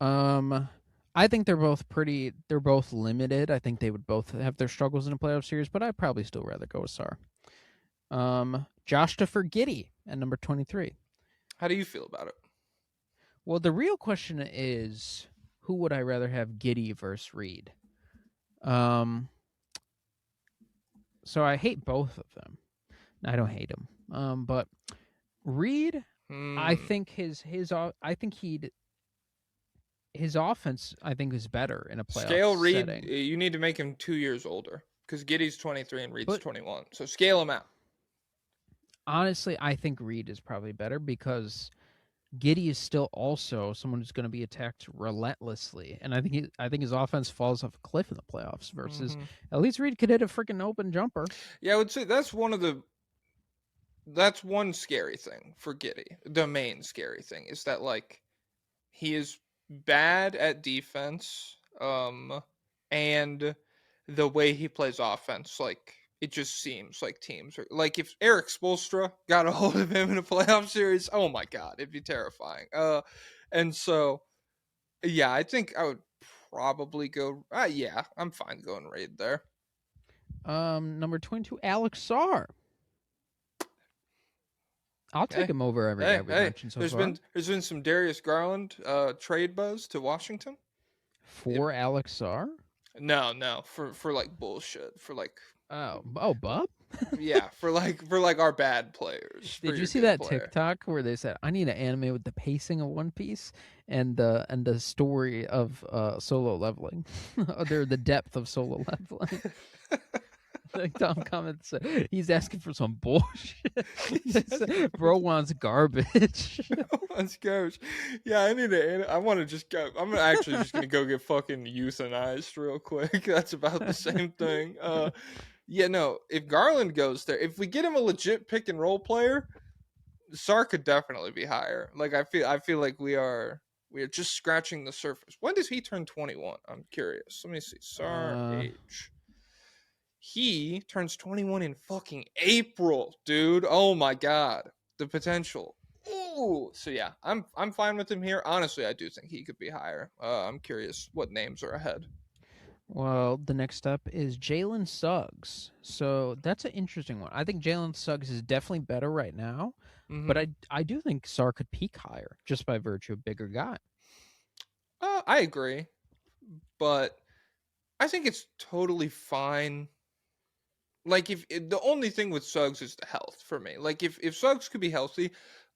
C: I think they're both pretty. They're both limited. I think they would both have their struggles in a playoff series, but I'd probably still rather go with Sarr. Josh Giddey at number 23.
D: How do you feel about it?
C: Well, the real question is, who would I rather have, Giddey versus Reed? So I hate both of them. I don't hate him. But Reed, I think his offense, I think, is better in a playoff
D: Scale Reed,
C: setting.
D: you need to make him 2 years older because Giddey's 23 and Reed's 21. So scale him out.
C: Honestly, I think Reed is probably better because Giddey is still also someone who's going to be attacked relentlessly, and I think his offense falls off a cliff in the playoffs. Versus at least Reed could hit a freaking open jumper.
D: Yeah, I would say that's one scary thing for Giddey. The main scary thing is that like he is bad at defense, and the way he plays offense, like it just seems like teams are like if Eric Spoelstra got a hold of him in a playoff series, oh my god, it'd be terrifying. And so yeah, I think I would probably go. Yeah, I'm fine going Reed there.
C: Number 22, Alex Sarr. I'll take him over every mention so far.
D: There's been some Darius Garland trade buzz to Washington
C: for Alex Sarr.
D: No, for like bullshit, for like
C: Bub.
D: Yeah, for like our bad players.
C: Did you see that TikTok where they said I need to animate with the pacing of One Piece and the story of solo leveling, or the depth of solo leveling? Like Tom comments, he's asking for some bullshit. Bro wants garbage.
D: Wants garbage. Yeah, I want to just go. I'm actually just gonna go get fucking euthanized real quick. That's about the same thing. Yeah, no. If Garland goes there, if we get him a legit pick and roll player, Sarr could definitely be higher. Like I feel like we are just scratching the surface. When does he turn 21? I'm curious. Let me see. Sarr age. He turns 21 in fucking April, dude. Oh my god, the potential. Ooh, so yeah, I'm fine with him here. Honestly, I do think he could be higher. I'm curious what names are ahead.
C: Well, the next up is Jalen Suggs. So that's an interesting one. I think Jalen Suggs is definitely better right now, but I do think Sarr could peak higher just by virtue of bigger guy.
D: I agree, but I think it's totally fine. Like if the only thing with Suggs is the health for me. Like if Suggs could be healthy,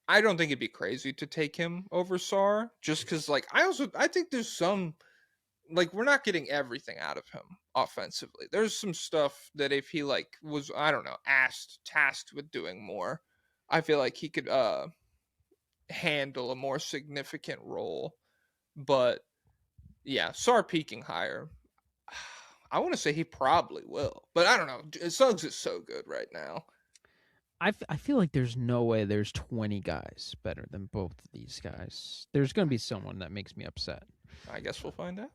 D: I don't think it'd be crazy to take him over Sarr. Just because like I think there's some like we're not getting everything out of him offensively. There's some stuff that if he like was I don't know tasked with doing more, I feel like he could handle a more significant role. But yeah, Sarr peaking higher. I want to say he probably will, but I don't know. Suggs is so good right now.
C: I feel like there's no way there's 20 guys better than both of these guys. There's going to be someone that makes me upset.
D: I guess we'll find out.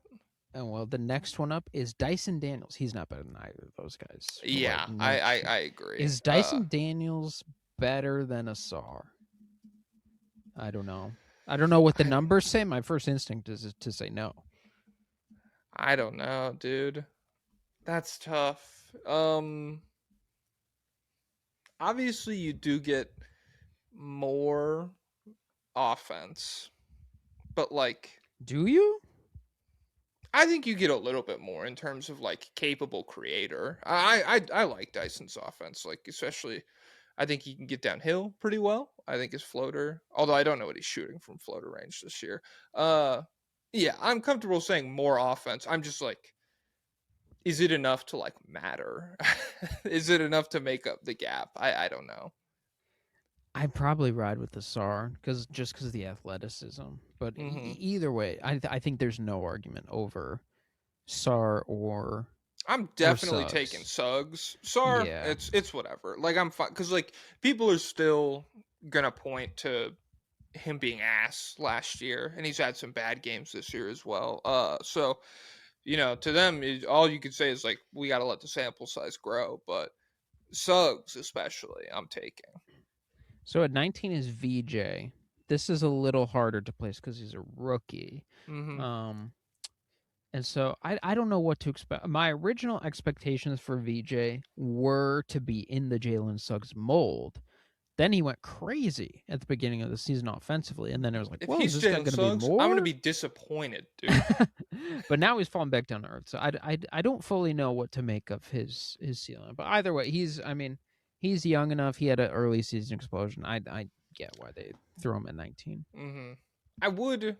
C: And well, the next one up is Dyson Daniels. He's not better than either of those guys.
D: Yeah, I agree.
C: Is Dyson Daniels better than a Sarr? I don't know. I don't know what the numbers say. My first instinct is to say no.
D: I don't know, dude. That's tough. Obviously you do get more offense, but like,
C: do you?
D: I think you get a little bit more in terms of like capable creator. I like Dyson's offense, like especially I think he can get downhill pretty well. I think his floater, although I don't know what he's shooting from floater range this year. Yeah, I'm comfortable saying more offense. I'm just like, is it enough to like matter? Is it enough to make up the gap? I don't know.
C: I'd probably ride with the Sarr because of the athleticism. But either way, I think there's no argument over Sarr or.
D: I'm definitely taking Suggs. Sarr, yeah. It's whatever. Like I'm fine because like people are still gonna point to him being ass last year, and he's had some bad games this year as well. So to them, all you could say is like, we got to let the sample size grow. But Suggs, especially, I'm taking.
C: So at 19 is VJ. This is a little harder to place because he's a rookie.
D: Mm-hmm.
C: And so I don't know what to expect. My original expectations for VJ were to be in the Jalen Suggs mold. Then he went crazy at the beginning of the season offensively, and then it was like,
D: If
C: "Whoa, is
D: he's
C: this guy
D: Jalen
C: going to be
D: Suggs,
C: more?"
D: I'm going to be disappointed, dude.
C: But now he's fallen back down to earth, so I don't fully know what to make of his ceiling. But either way, he's young enough. He had an early season explosion. I get why they threw him at 19.
D: Mm-hmm. I would,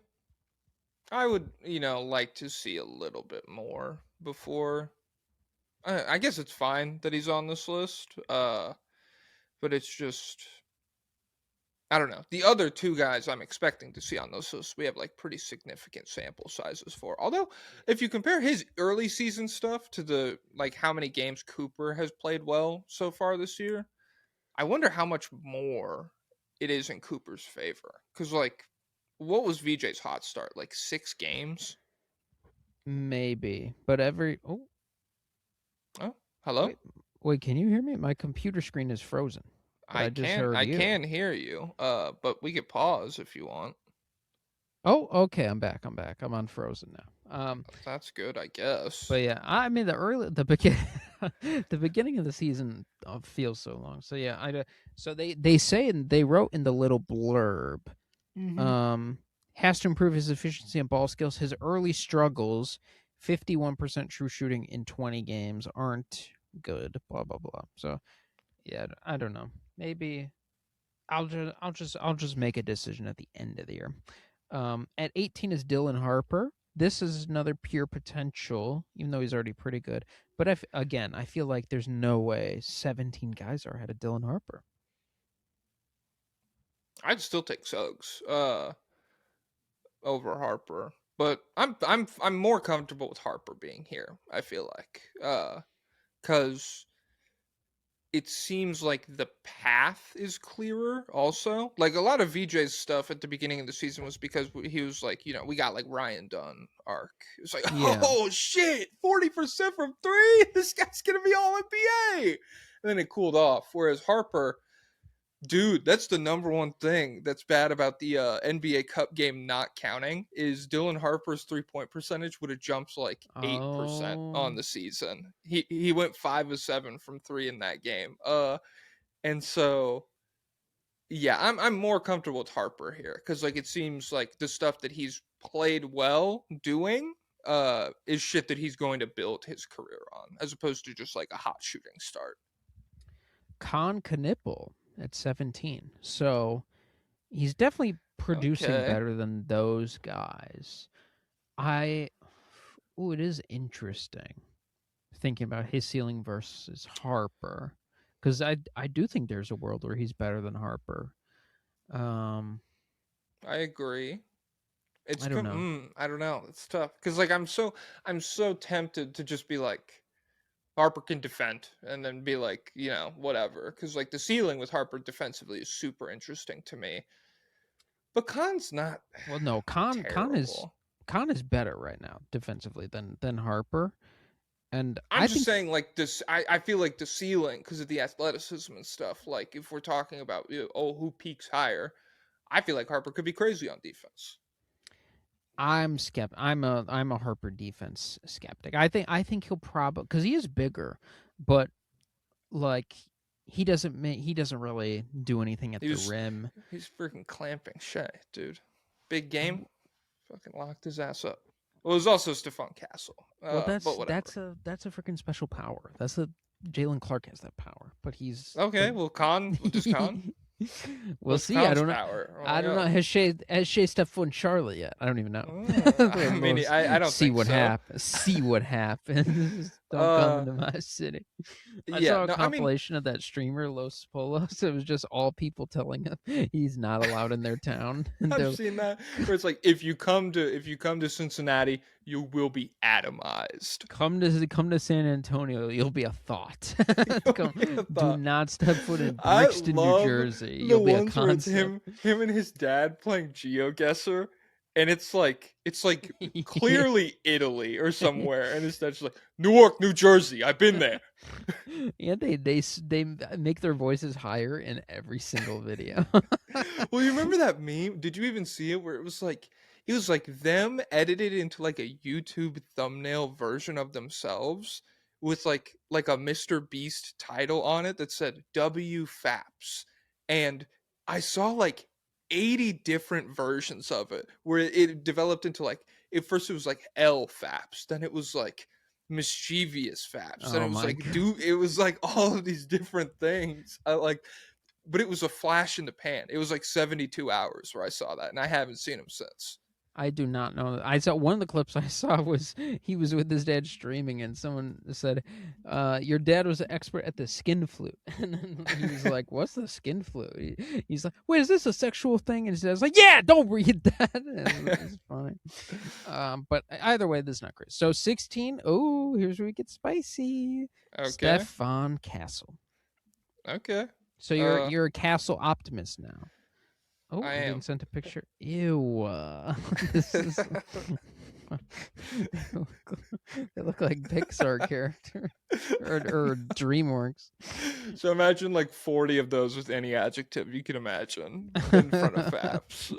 D: like to see a little bit more before. I guess it's fine that he's on this list. But it's just, I don't know. The other two guys I'm expecting to see on those lists, we have like pretty significant sample sizes for. Although, if you compare his early season stuff to the like how many games Cooper has played well so far this year, I wonder how much more it is in Cooper's favor. Because like, what was VJ's hot start? Like 6 games?
C: Maybe, but
D: Oh, hello.
C: wait, can you hear me? My computer screen is frozen. I just heard you.
D: I can hear you. But we could pause if you want.
C: Oh, okay. I'm back. I'm unfrozen now.
D: That's good, I guess.
C: But yeah, I mean the beginning of the season feels so long. So yeah, so they say and they wrote in the little blurb, has to improve his efficiency and ball skills. His early struggles, 51% true shooting in 20 games, aren't good. Blah blah blah. So yeah, I don't know. Maybe I'll just make a decision at the end of the year. At 18 is Dylan Harper. This is another pure potential, even though he's already pretty good. But I feel like there's no way 17 guys are ahead of Dylan Harper.
D: I'd still take Suggs over Harper, but I'm more comfortable with Harper being here. I feel like because it seems like the path is clearer also. Like a lot of VJ's stuff at the beginning of the season was because he was like, we got like Ryan Dunn arc. It's like, oh shit, 40% from 3? This guy's going to be all NBA. And then it cooled off. Whereas Harper, dude, that's the number one thing that's bad about the NBA Cup game not counting is Dylan Harper's 3-point percentage would have jumped like 8% on the season. He went 5 of 7 from 3 in that game. And so yeah, I'm more comfortable with Harper here because like it seems like the stuff that he's played well doing is shit that he's going to build his career on, as opposed to just like a hot shooting start.
C: Con Knipple at 17. So he's definitely producing better than those guys. It is interesting thinking about his ceiling versus Harper, because I do think there's a world where he's better than Harper.
D: I agree.
C: I don't know.
D: I don't know. It's tough because like I'm so tempted to just be like, Harper can defend, and then be like, whatever. Because like the ceiling with Harper defensively is super interesting to me. But Con's not.
C: Well, no, Con is better right now defensively than Harper. And
D: I'm just saying, like this, I feel like the ceiling because of the athleticism and stuff. Like if we're talking about who peaks higher, I feel like Harper could be crazy on defense.
C: I'm skeptic. I'm a Harper defense skeptic. I think he'll probably, because he is bigger, but like he doesn't really do anything at the rim.
D: He's freaking clamping Shea, dude. Big game, fucking locked his ass up. Well, there's also Stephon Castle.
C: Well, that's a freaking special power. Jalen Clark has that power, but he's
D: okay. Well, does Con?
C: We'll see. I don't know. I don't know. Has Shea stepped foot in Charlotte yet? I don't even know.
D: I mean, I don't
C: see
D: think
C: what
D: so.
C: happens. See what happens. Don't come into my city. I
D: Yeah,
C: saw a
D: no, I mean,
C: compilation of that streamer Los Polos. It was just all people telling him he's not allowed in their town. And
D: I've
C: they're
D: seen that where it's like if you come to Cincinnati, you will be atomized.
C: come to San Antonio, you'll be a thought.
D: You'll be a
C: Do
D: thought.
C: not step foot in
D: I
C: Brixton, New
D: love
C: Jersey.
D: the
C: You'll be a
D: ones where it's
C: concept.
D: him and his dad playing GeoGuessr, and it's like
C: Yeah.
D: clearly Italy or somewhere, and his dad's like Newark, New Jersey. I've been there.
C: And they make their voices higher in every single video.
D: Well, you remember that meme? Did you even see it where it was like them edited into like a YouTube thumbnail version of themselves with like a Mr. Beast title on it that said W Faps. And I saw like 80 different versions of it where it developed into like at first it was like L Faps, then it was like mischievous Faps, then
C: Oh
D: it was
C: my
D: like
C: god.
D: it was like all of these different things. I like but it was a flash in the pan. It was like 72 hours where I saw that, and I haven't seen him since.
C: I do not know. I saw one of the clips I saw was he was with his dad streaming, and someone said, "Your dad was an expert at the skin flute," and then he was like, "What's the skin flute?" He's like, "Wait, is this a sexual thing?" And his dad's like, "Yeah, don't read that." And it's funny. But either way, this is not great. So 16. Oh, here's where we get spicy.
D: Okay.
C: Stefan Castle.
D: Okay.
C: So you're a Castle optimist now. Oh,
D: I
C: I'm being
D: am.
C: sent a picture. Ew. This is. They look like Pixar character or DreamWorks.
D: So imagine like 40 of those with any adjective you can imagine in front of Faps.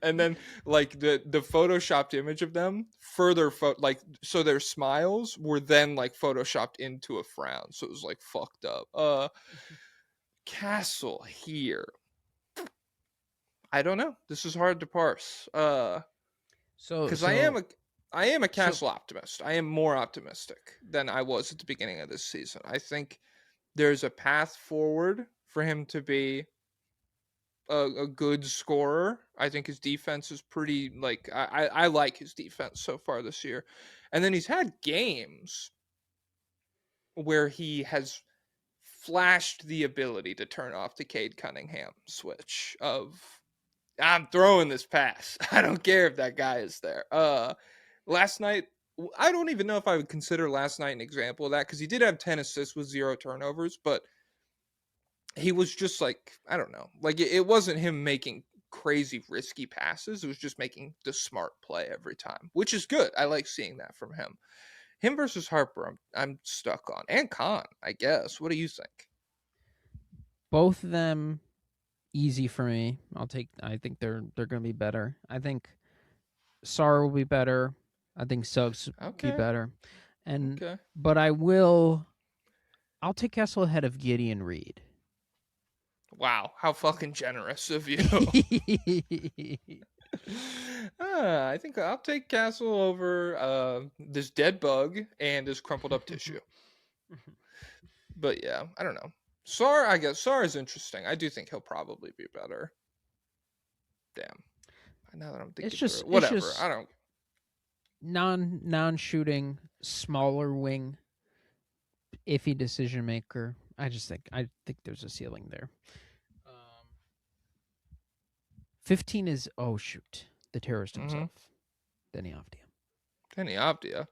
D: And then like the photoshopped image of them further like so their smiles were then like photoshopped into a frown. So it was like fucked up. Castle here. I don't know. This is hard to parse. Because I am a Castle optimist. I am more optimistic than I was at the beginning of this season. I think there's a path forward for him to be a good scorer. I think his defense is pretty like I like his defense so far this year. And then he's had games where he has flashed the ability to turn off the Cade Cunningham switch of I'm throwing this pass. I don't care if that guy is there. Last night, I don't even know if I would consider last night an example of that because he did have 10 assists with 0 turnovers, but he was just like, I don't know. Like, it wasn't him making crazy risky passes. It was just making the smart play every time, which is good. I like seeing that from him. Him versus Harper, I'm stuck on. And Khan, I guess. What do you think?
C: Both of them easy for me. I think they're going to be better. I think Sarr will be better. I think Suggs will be better. But I'll take Castle ahead of Gideon Reed.
D: Wow, how fucking generous of you. I think I'll take Castle over this dead bug and this crumpled up tissue. But yeah, I don't know. Sarr, I guess Sarr is interesting. I do think he'll probably be better. Damn. Now that I'm thinking through it. Whatever.
C: It's just
D: I don't
C: non-shooting, smaller wing, iffy decision maker. I think there's a ceiling there. 15 is the terrorist himself, Denny Avdia.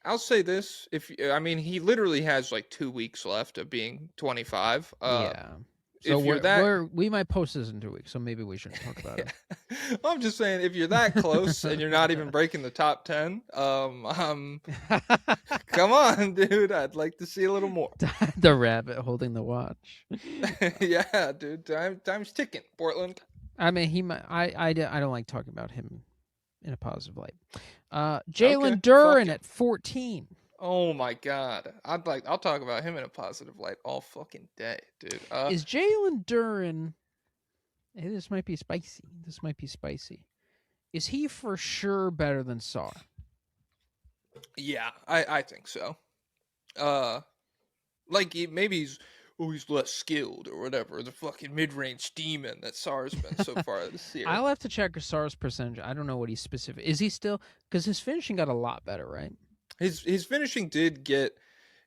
D: I'll say this: he literally has like 2 weeks left of being 25.
C: Yeah. So we might post this in 2 weeks, so maybe we shouldn't talk about it.
D: Well, I'm just saying, if you're that close and you're not even breaking the top 10, come on, dude. I'd like to see a little more.
C: The rabbit holding the watch.
D: Yeah, dude. Time's ticking, Portland.
C: I mean, I don't like talking about him in a positive light. Jalen Duren at 14.
D: Oh my god. I'll talk about him in a positive light all fucking day, dude.
C: Is Jalen Duren this might be spicy. Is he for sure better than Sarr?
D: Yeah, I think so. Maybe he's oh, he's less skilled or whatever. The fucking mid-range demon that Sarr's been so far this year.
C: I'll have to check Sarr's percentage. I don't know what he's specific. Is he still? Because his finishing got a lot better, right?
D: His finishing did get.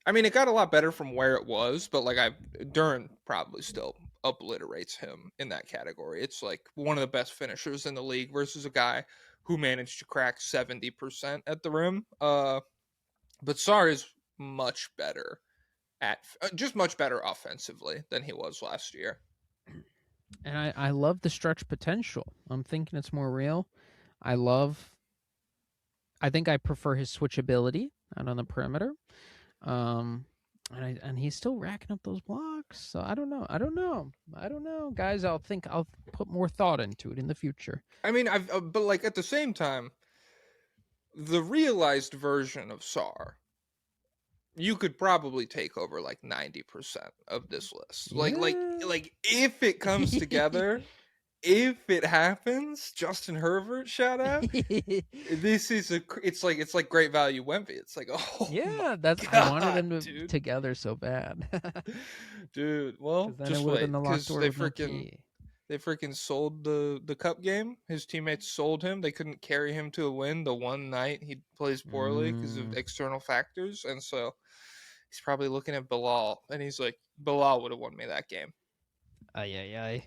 D: I mean, it got a lot better from where it was, but like Duran probably still obliterates him in that category. It's like one of the best finishers in the league versus a guy who managed to crack 70% at the rim. But Sarr is much better at just much better offensively than he was last year.
C: And I love the stretch potential. I'm thinking it's more real. I think I prefer his switchability out on the perimeter. And he's still racking up those blocks. So I don't know, guys. I'll put more thought into it in the future.
D: I mean, but like at the same time, the realized version of Sarr, you could probably take over like 90% of this list.
C: Yeah.
D: Like if it comes together, if it happens, Justin Herbert shout out. This is it's like great value Wemby. It's like, oh
C: yeah, I wanted them together so bad.
D: Dude, well, just wait, because they freaking sold the cup game. His teammates sold him. They couldn't carry him to a win the one night he plays poorly because of external factors, and so he's probably looking at Bilal, and he's like, Bilal would have won me that game.
C: Ay.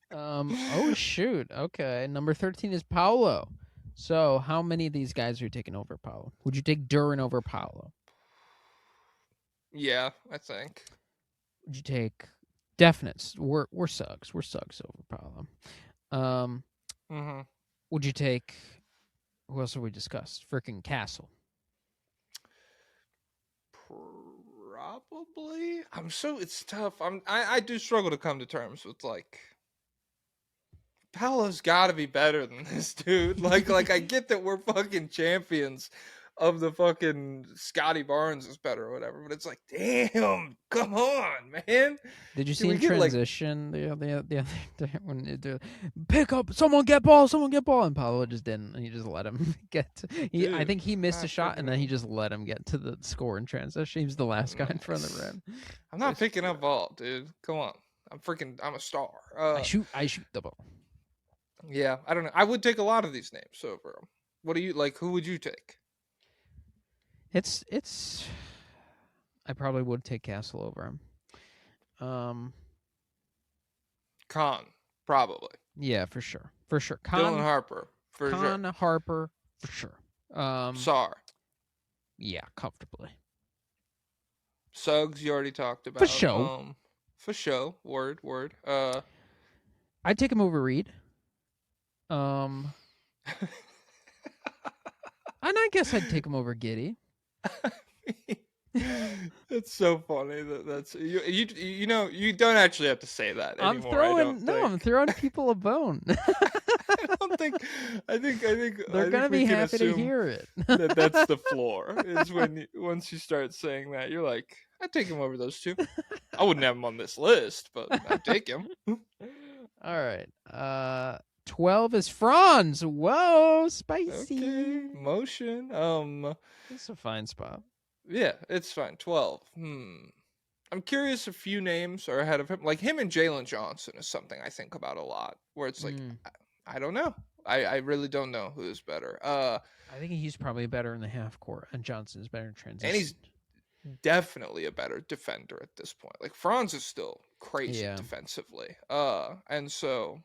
C: Oh shoot. Okay, number 13 is Paolo. So how many of these guys are you taking over Paolo? Would you take Duran over Paolo?
D: Yeah, I think.
C: Would you take definites? We're Suggs. We're Suggs over Paolo. Would you take, who else have we discussed? Freaking Castle.
D: Probably. It's tough. I do struggle to come to terms with like Paolo's got to be better than this dude. Like I get that we're fucking champions of the fucking Scotty Barnes is better or whatever, but it's like, damn, come on, man.
C: Did you see in transition the other day when it pick up, someone get ball, and Paolo just didn't, and he just let him get to, I think he missed a shot, and then he just let him get to the score in transition. He was the last guy in front of the rim.
D: I'm not picking up ball, dude. Come on. I'm a star.
C: I shoot the ball.
D: Yeah, I don't know. I would take a lot of these names over him. What do you like? Who would you take?
C: It's. I probably would take Castle over him.
D: Khan, probably.
C: Yeah, for sure.
D: Dylan Harper, for sure.
C: Harper, for sure.
D: Sarr.
C: Yeah, comfortably.
D: Suggs, you already talked about. For show. Word.
C: I'd take him over Reed. And I guess I'd take him over Giddey.
D: It's so funny that's you know you don't actually have to say that anymore.
C: I'm throwing people a bone.
D: I think
C: they're gonna be happy to hear it.
D: That's the floor. Is once you start saying that, you're like, I'd take him over those two. I wouldn't have him on this list, but I'd take him.
C: All right. 12 is Franz. Whoa, spicy.
D: Okay. Motion.
C: It's a fine spot.
D: Yeah, it's fine. 12. I'm curious. A few names are ahead of him. Like him and Jalen Johnson is something I think about a lot. Where it's like, I don't know. I really don't know who is better.
C: I think he's probably better in the half court, and Johnson's better in transition.
D: And he's definitely a better defender at this point. Like Franz is still crazy defensively. And so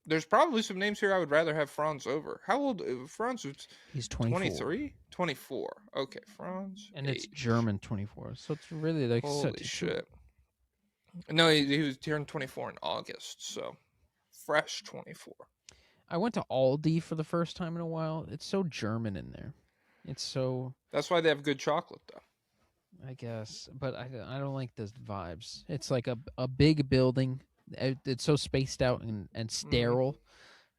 D: there's probably some names here I would rather have Franz over. How old Franz? He's
C: 23?
D: 24. Okay, Franz.
C: And it's German 24. So it's really like
D: holy shit. No, he turned 24 in August, so fresh 24.
C: I went to Aldi for the first time in a while. It's so German in there. It's so.
D: That's why they have good chocolate, though.
C: I guess, but I don't like the vibes. It's like a big building. It's so spaced out and sterile.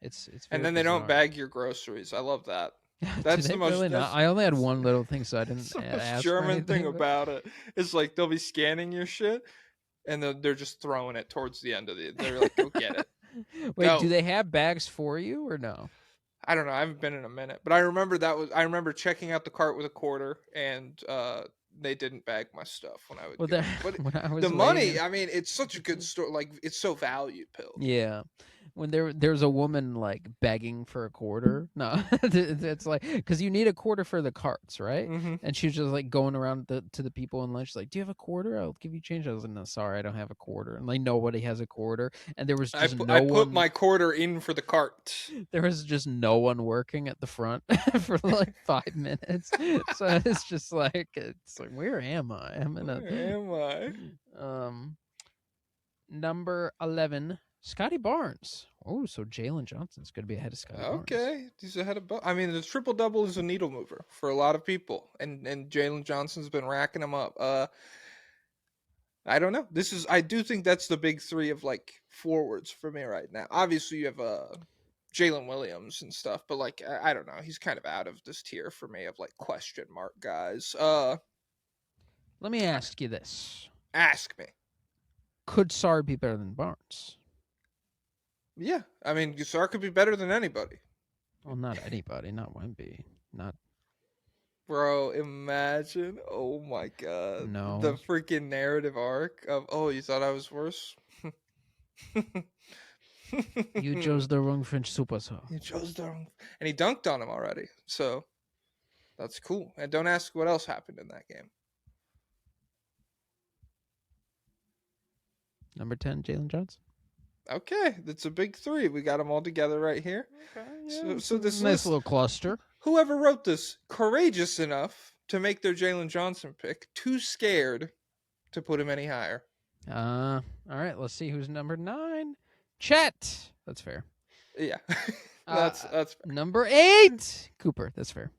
C: It's
D: and then they don't bag your groceries. I love that. That's the most.
C: Really I only had one little thing, so I didn't.
D: The most German thing about it is like they'll be scanning your shit, and they're just throwing it towards the end of the. They're like, go get it.
C: Wait,
D: go.
C: Do they have bags for you or no?
D: I don't know. I haven't been in a minute, but I remember checking out the cart with a quarter, and they didn't bag my stuff when I would
C: Well,
D: go.
C: there
D: But
C: when I was
D: the money,
C: waiting,
D: I mean, it's such a good story. Like it's so value pilled.
C: yeah. When there's a woman like begging for a quarter. No, it's like because you need a quarter for the carts, right?
D: Mm-hmm.
C: And she's just like going around to the people in lunch, like, "Do you have a quarter? I'll give you change." I was like, "No, sorry, I don't have a quarter." And like nobody has a quarter, and there was just
D: I
C: no
D: put
C: one.
D: my quarter in for the cart.
C: There was just no one working at the front for like 5 minutes. So it's just like where am I? I'm in a
D: Where am I?
C: number 11, Scotty Barnes. Oh, so Jalen Johnson's going to be ahead of Scotty Barnes.
D: Okay, he's ahead of. I mean, the triple double is a needle mover for a lot of people, and Jalen Johnson's been racking them up. I don't know. I do think that's the big three of like forwards for me right now. Obviously, you have Jalen Williams and stuff, but like I don't know, he's kind of out of this tier for me of like question mark guys.
C: Let me ask you this:
D: Ask me.
C: could Sarr be better than Barnes?
D: Yeah, I mean, Sarr could be better than anybody.
C: Well, not anybody, not Wemby, not
D: Bro, imagine. Oh my god.
C: no.
D: The freaking narrative arc of, oh, you thought I was worse?
C: You chose the wrong French superstar.
D: You chose the wrong. And he dunked on him already. So that's cool. And don't ask what else happened in that game.
C: Number 10, Jalen Johnson.
D: Okay, that's a big three. We got them all together right here.
C: Okay, yeah,
D: So this
C: nice
D: list,
C: little cluster.
D: whoever wrote this, courageous enough to make their Jalen Johnson pick, too scared to put him any higher.
C: All right, let's see who's number 9. Chet. That's fair.
D: Yeah, that's fair.
C: Number 8, Cooper. That's fair.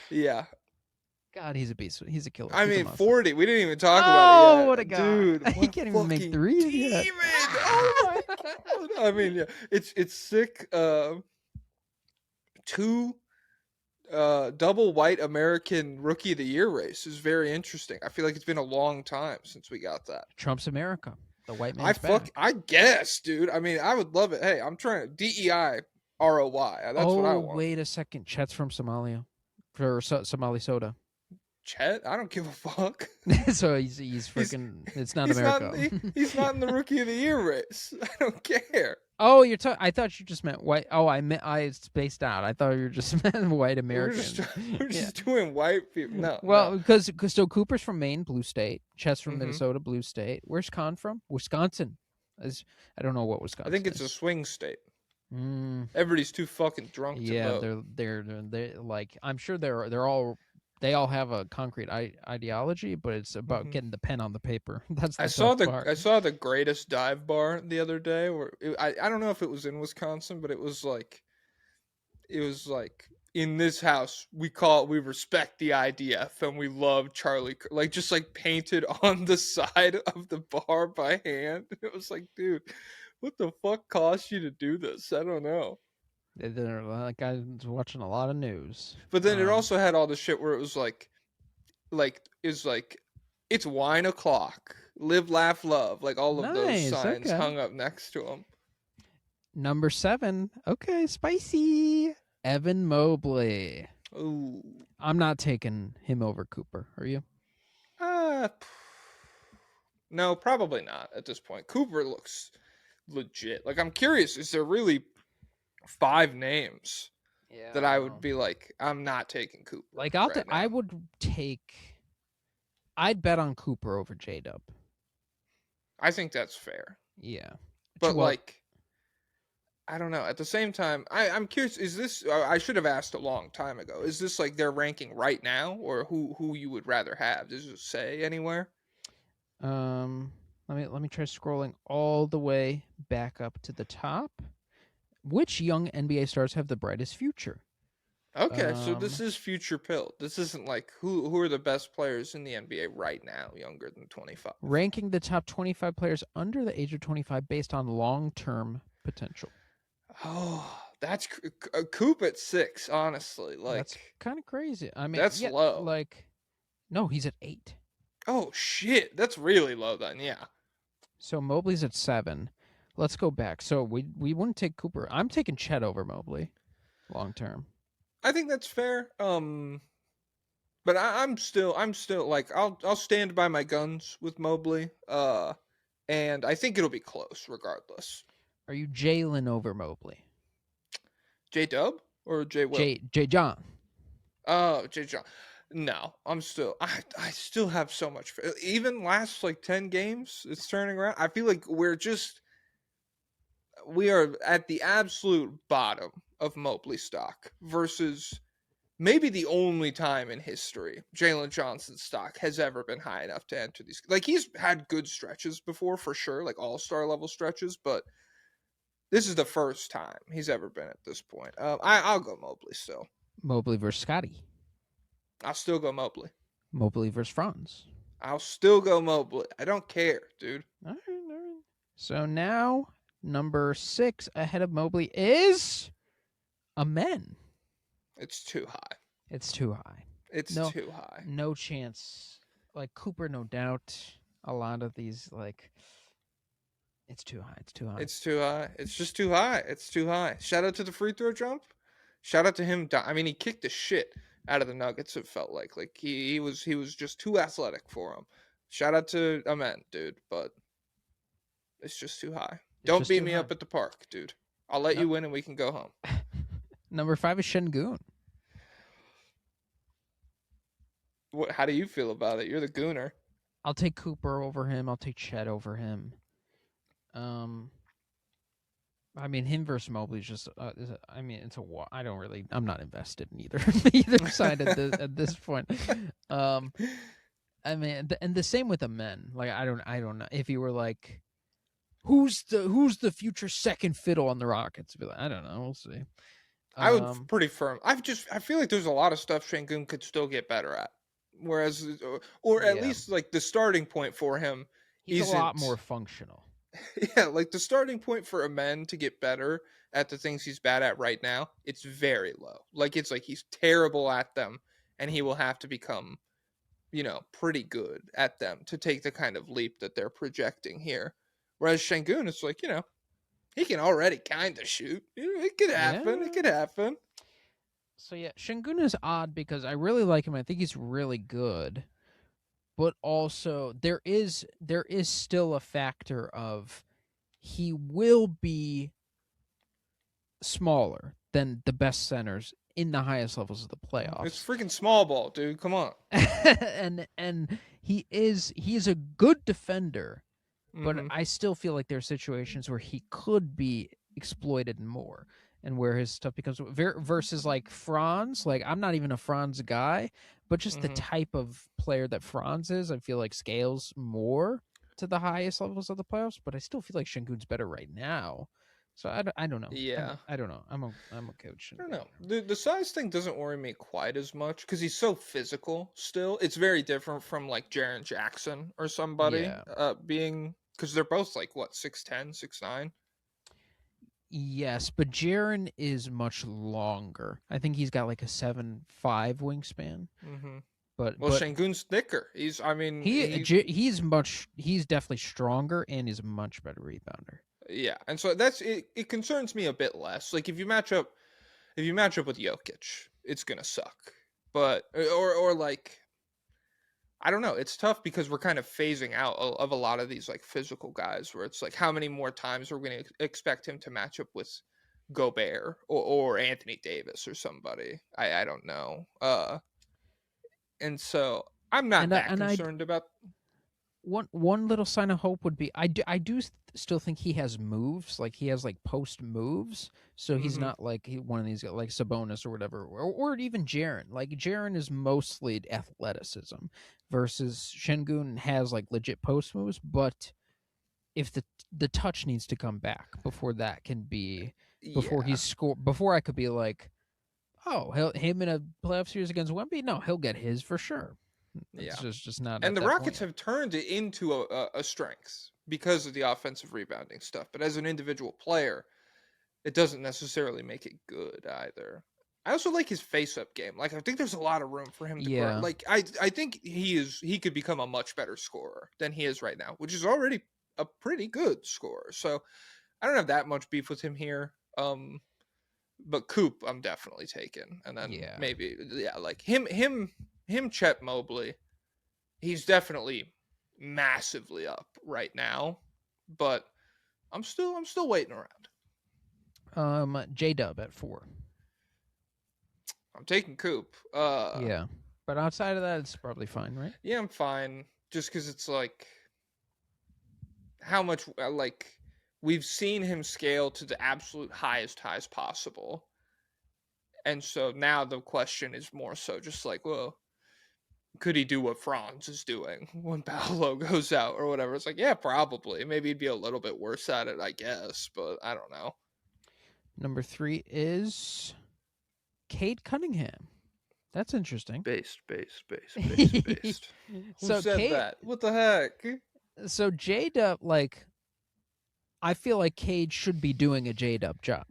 D: Yeah.
C: God, he's a beast. He's a killer.
D: I
C: Keep
D: mean,
C: him awesome.
D: 40. We didn't even talk about it yet.
C: What a guy.
D: Dude,
C: He can't even make threes yet.
D: Oh my god. I mean, yeah, it's sick. 2 double white American Rookie of the Year race is very interesting. I feel like it's been a long time since we got that.
C: Trump's America. The white man's
D: I guess, dude. I mean, I would love it. Hey, I'm trying to DEI ROY. That's what I want.
C: Wait a second. Chet's from Somalia. For Somali soda.
D: Chet? I don't give a fuck.
C: So he's freaking. It's not America.
D: He's not in the Rookie of the Year race. I don't care.
C: Oh, you're talking. I thought you just meant white. Oh, I spaced out. I thought you were just meant white American.
D: We're just doing white people. No.
C: Well, because so Cooper's from Maine, blue state. Chet's from
D: Mhm.
C: Minnesota, blue state. Where's Con from? Wisconsin. I don't know what Wisconsin.
D: I think it's
C: is.
D: a swing state.
C: Mm,
D: Everybody's too fucking drunk to
C: yeah,
D: vote.
C: they're like I'm sure they all have a concrete ideology, but it's about
D: Mhm.
C: getting the pen on the paper. That's the
D: I saw
C: tough part.
D: I saw the greatest dive bar the other day. Where I don't know if it was in Wisconsin, but it was like in this house we respect the IDF and we love Charlie, like just like painted on the side of the bar by hand. It was like, dude, what the fuck cost you to do this? I don't know.
C: They're like I was watching a lot of news.
D: But then it also had all the shit where it was like it's wine o'clock, live, laugh, love, like all of those
C: Nice,
D: signs
C: okay.
D: hung up next to them.
C: Number 7. Okay, spicy. Evan Mobley.
D: Ooh,
C: I'm not taking him over Cooper. Are you?
D: no, probably not at this point. Cooper looks legit. Like I'm curious, is there really 5 names that I would be like, I'm not taking Cooper?
C: Like
D: I
C: would take. I'd bet on Cooper over J-Dub.
D: I think that's fair.
C: Yeah,
D: But like, I don't know. At the same time, I'm curious. Is this? I should have asked a long time ago. Is this like their ranking right now, or who you would rather have? Does it say anywhere?
C: let me try scrolling all the way back up to the top. Which young NBA stars have the brightest future?
D: Okay, so this is future pilled. This isn't like who are the best players in the NBA right now, younger than 25.
C: Ranking the top 25 players under the age of 25 based on long-term potential.
D: Oh, that's Coop at 6. Honestly, like
C: That's kind of crazy. I mean,
D: that's low.
C: Like, no, he's at 8.
D: Oh shit, that's really low then. Yeah.
C: So Mobley's at 7. Let's go back. So we wouldn't take Cooper. I'm taking Chet over Mobley, long term.
D: I think that's fair. But I'm still like I'll stand by my guns with Mobley. And I think it'll be close regardless.
C: Are you Jalen over Mobley?
D: J Dub or J Will?
C: J John.
D: Oh, J John. No, I still have so much. Even last like 10 games, it's turning around. I feel like we are at the absolute bottom of Mobley stock versus maybe the only time in history Jalen Johnson's stock has ever been high enough to enter these. Like he's had good stretches before for sure, like all-star level stretches, but this is the first time he's ever been at this point. I'll go Mobley still.
C: Mobley versus Scotty.
D: I'll still go Mobley.
C: Mobley versus Franz.
D: I'll still go Mobley. I don't care, dude.
C: All right. So now number 6 ahead of Mobley is Amen.
D: It's too high.
C: It's too high.
D: It's too high.
C: No chance. Like Cooper, no doubt. A lot of these, like, it's too high. It's too high.
D: It's too high. It's just too high. It's too high. Shout out to the free throw jump. Shout out to him. I mean, he kicked the shit out of the Nuggets. It felt like he was just too athletic for him. Shout out to Amen, dude, but it's just too high. Don't beat me up at the park, dude. I'll let you win and we can go home.
C: Number 5 is Şengün.
D: How do you feel about it? You're the gooner.
C: I'll take Cooper over him. I'll take Chet over him. I mean, him versus Mobley is just. I mean, it's a. I don't really. I'm not invested in either side at this point. I mean, and the same with the men. Like, I don't know if you were like, who's the future second fiddle on the Rockets? Be like, I don't know. We'll see.
D: I would pretty firm. I feel like there's a lot of stuff Şengün could still get better at. Whereas, or at least like the starting point for him,
C: he's a lot more functional.
D: Yeah, like the starting point for Amen to get better at the things he's bad at right now, it's very low. Like it's like he's terrible at them, and he will have to become, pretty good at them to take the kind of leap that they're projecting here. Whereas Şengün, it's like he can already kind of shoot. It could happen. Yeah. It could happen.
C: So yeah, Şengün is odd because I really like him. I think he's really good. But also there is still a factor of he will be smaller than the best centers in the highest levels of the playoffs.
D: It's freaking small ball, dude. Come on.
C: and he's a good defender, but I still feel like there are situations where he could be exploited more. And where his stuff becomes versus like Franz, like I'm not even a Franz guy, but just the type of player that Franz is, I feel like scales more to the highest levels of the playoffs. But I still feel like Şengün's better right now, so I don't know.
D: Yeah,
C: I don't know. I'm okay with Şengün.
D: I don't know. The size thing doesn't worry me quite as much because he's so physical. Still, it's very different from like Jaren Jackson or somebody being because they're both like what 6'10", 6'9".
C: Yes, but Jaren is much longer. I think he's got like a 7'5" wingspan. But
D: Şengün's thicker. He's
C: definitely stronger and he's a much better rebounder.
D: Yeah, and so that's it. It concerns me a bit less. Like if you match up with Jokic, it's gonna suck. But or like. I don't know. It's tough because we're kind of phasing out of a lot of these like physical guys where it's like how many more times are we going to expect him to match up with Gobert or Anthony Davis or somebody. I don't know. And so I'm not concerned about.
C: One little sign of hope would be I do still think he has moves, like he has like post moves, so he's not like one of these like Sabonis or whatever, or even Jaren. Like Jaren is mostly athleticism, versus Şengün has like legit post moves, but if the touch needs to come back before that can be before he's scored, before I could be like, oh, him in a playoff series against Wemby, no, he'll get his for sure. It's just not.
D: And the Rockets have turned it into a strength because of the offensive rebounding stuff. But as an individual player, it doesn't necessarily make it good either. I also like his face-up game. Like I think there's a lot of room for him to grow. Like I think he could become a much better scorer than he is right now, which is already a pretty good scorer. So I don't have that much beef with him here. But Coop, I'm definitely taking, and then maybe like him Chet Mobley, he's definitely massively up right now, but I'm still waiting around.
C: J-Dub at 4.
D: I'm taking Coop.
C: Yeah. But outside of that, it's probably fine, right?
D: Yeah, I'm fine. Just because it's like how much like we've seen him scale to the absolute highest highs possible, and so now the question is more so just like, well, could he do what Franz is doing when Paolo goes out or whatever? It's like, yeah, probably. Maybe he'd be a little bit worse at it, I guess, but I don't know.
C: Number 3 is Cade Cunningham. That's interesting.
D: Based. Who
C: So
D: said
C: Cade,
D: that? What the heck?
C: so J-Dub, like, I feel like Cade should be doing a J-Dub job.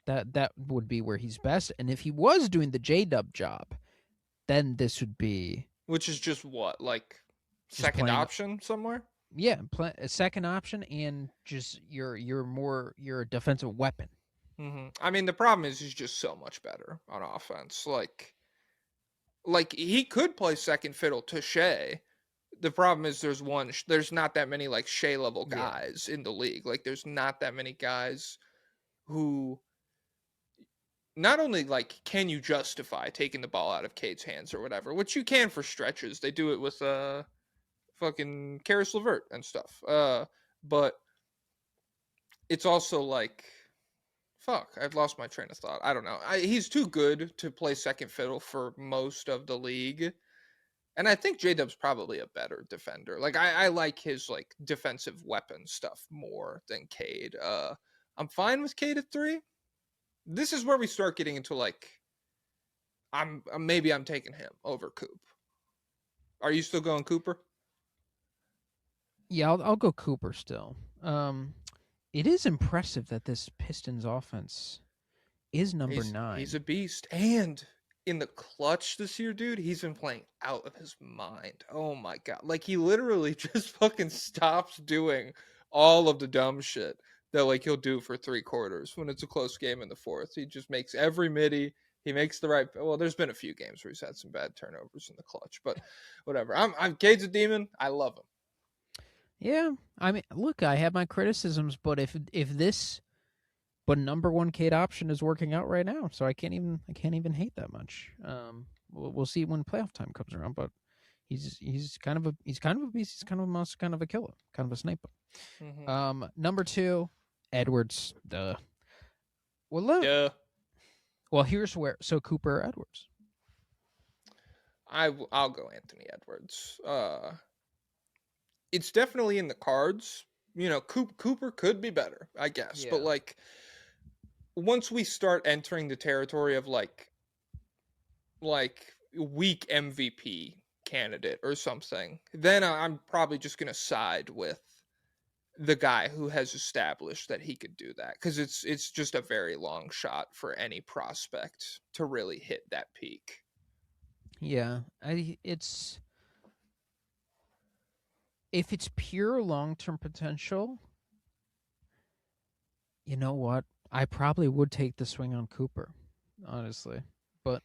C: That would be where he's best. And if he was doing the J-Dub job, then this would be
D: Which is just what, like
C: just
D: second
C: playing,
D: option somewhere?
C: a second option and just your defensive weapon.
D: I mean, the problem is he's just so much better on offense. Like he could play second fiddle to Shea. The problem is there's not that many like Shea level guys in the league. Like there's not that many guys who not only like can you justify taking the ball out of Cade's hands or whatever, which you can for stretches. They do it with fucking Karis LeVert and stuff. But it's also like fuck, I've lost my train of thought. I don't know. He's too good to play second fiddle for most of the league. And I think J-Dub's probably a better defender. Like I like his like defensive weapon stuff more than Cade. I'm fine with Cade at 3. This is where we start getting into like I'm taking him over Coop. Are you still going Cooper?
C: Yeah, I'll go Cooper still. It is impressive that this Pistons offense is number 9.
D: He's a beast. And in the clutch this year, dude, he's been playing out of his mind. Oh my god. Like he literally just fucking stops doing all of the dumb shit that like he'll do for 3 quarters when it's a close game in the fourth. He just makes every midi. He makes the right. Well, there's been a few games where he's had some bad turnovers in the clutch, but whatever. I'm Cade's a demon. I love him.
C: Yeah, I mean, look, I have my criticisms, but if this number 1 Cade option is working out right now, so I can't even hate that much. We'll see when playoff time comes around, but he's kind of a beast. He's kind of a monster, kind of a killer, kind of a sniper. Number 2, Edwards. Duh. Well, look.
D: Yeah.
C: Well, here's where. So Cooper or Edwards?
D: I'll go Anthony Edwards. It's definitely in the cards. You know, Cooper could be better, I guess.
C: Yeah.
D: But like once we start entering the territory of like weak MVP candidate or something, then I'm probably just going to side with the guy who has established that he could do that, cuz it's just a very long shot for any prospect to really hit that peak.
C: Yeah, it's if it's pure long-term potential, you know what? I probably would take the swing on Cooper, honestly. But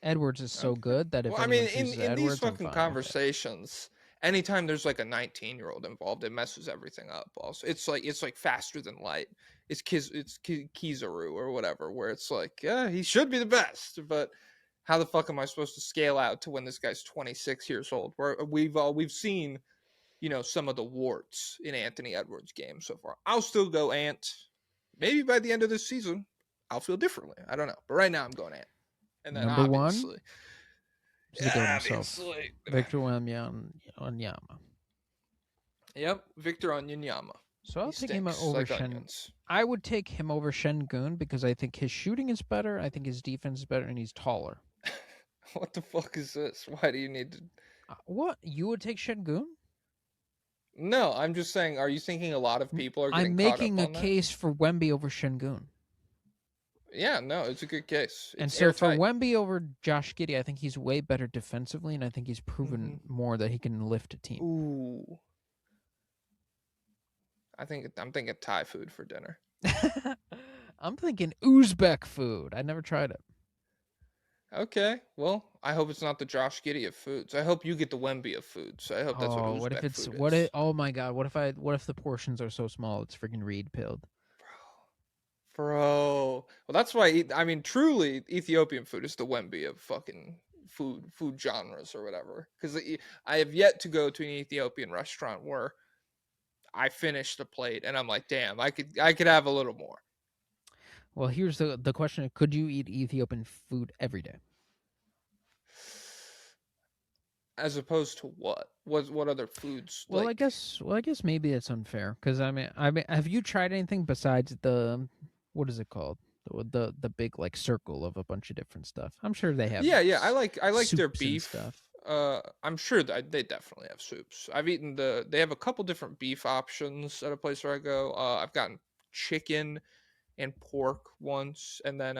C: Edwards is so good that if
D: Well, I mean,
C: anyone chooses
D: in
C: Edwards,
D: these
C: I'm
D: fucking
C: fine with it.
D: conversations, anytime there's like a 19-year-old involved, it messes everything up. Also, it's like faster than light. It's Kizaru or whatever, where it's like, yeah, he should be the best, but how the fuck am I supposed to scale out to when this guy's 26 years old? Where we've seen, you know, some of the warts in Anthony Edwards' game so far. I'll still go Ant. Maybe by the end of this season, I'll feel differently. I don't know, but right now I'm going Ant. And then
C: Number 1
D: obviously,
C: is the goat himself, Victor Wembanyama.
D: Yep, Victor Wembanyama.
C: So I'll
D: He
C: take him
D: stinks
C: over
D: like
C: Shen.
D: onions.
C: I would take him over Şengün because I think his shooting is better. I think his defense is better, and he's taller.
D: What the fuck is this? Why do you need to?
C: What, you would take Şengün?
D: No, I'm just saying. Are you thinking a lot of people are getting
C: I'm
D: caught
C: making
D: up
C: a
D: on that?
C: case for Wemby over Şengün.
D: Yeah, no, it's a good case.
C: And
D: It's
C: so for
D: airtight.
C: Wemby over Josh Giddey, I think he's way better defensively, and I think he's proven more that he can lift a team.
D: Ooh, I'm thinking Thai food for dinner.
C: I'm thinking Uzbek food. I never tried it.
D: Okay, well, I hope it's not the Josh Giddey of foods. I hope you get the Wemby of foods. I hope that's what
C: Oh, what if
D: Uzbek
C: it's
D: food
C: what?
D: is.
C: Oh my God! What if the portions are so small it's freaking reed pilled?
D: Bro. Well, that's why, I mean, truly, Ethiopian food is the Wemby of fucking food genres or whatever. Because I have yet to go to an Ethiopian restaurant where I finish the plate and I'm like, damn, I could have a little more.
C: Well, here's the question: could you eat Ethiopian food every day?
D: As opposed to what? What other foods
C: Well,
D: like?
C: I guess maybe it's unfair because I mean, have you tried anything besides the what is it called? The big like circle of a bunch of different stuff. I'm sure they have
D: Yeah, I like their
C: soups and
D: beef.
C: stuff.
D: I'm sure that they definitely have soups. I've eaten they have a couple different beef options at a place where I go. I've gotten chicken and pork once, and then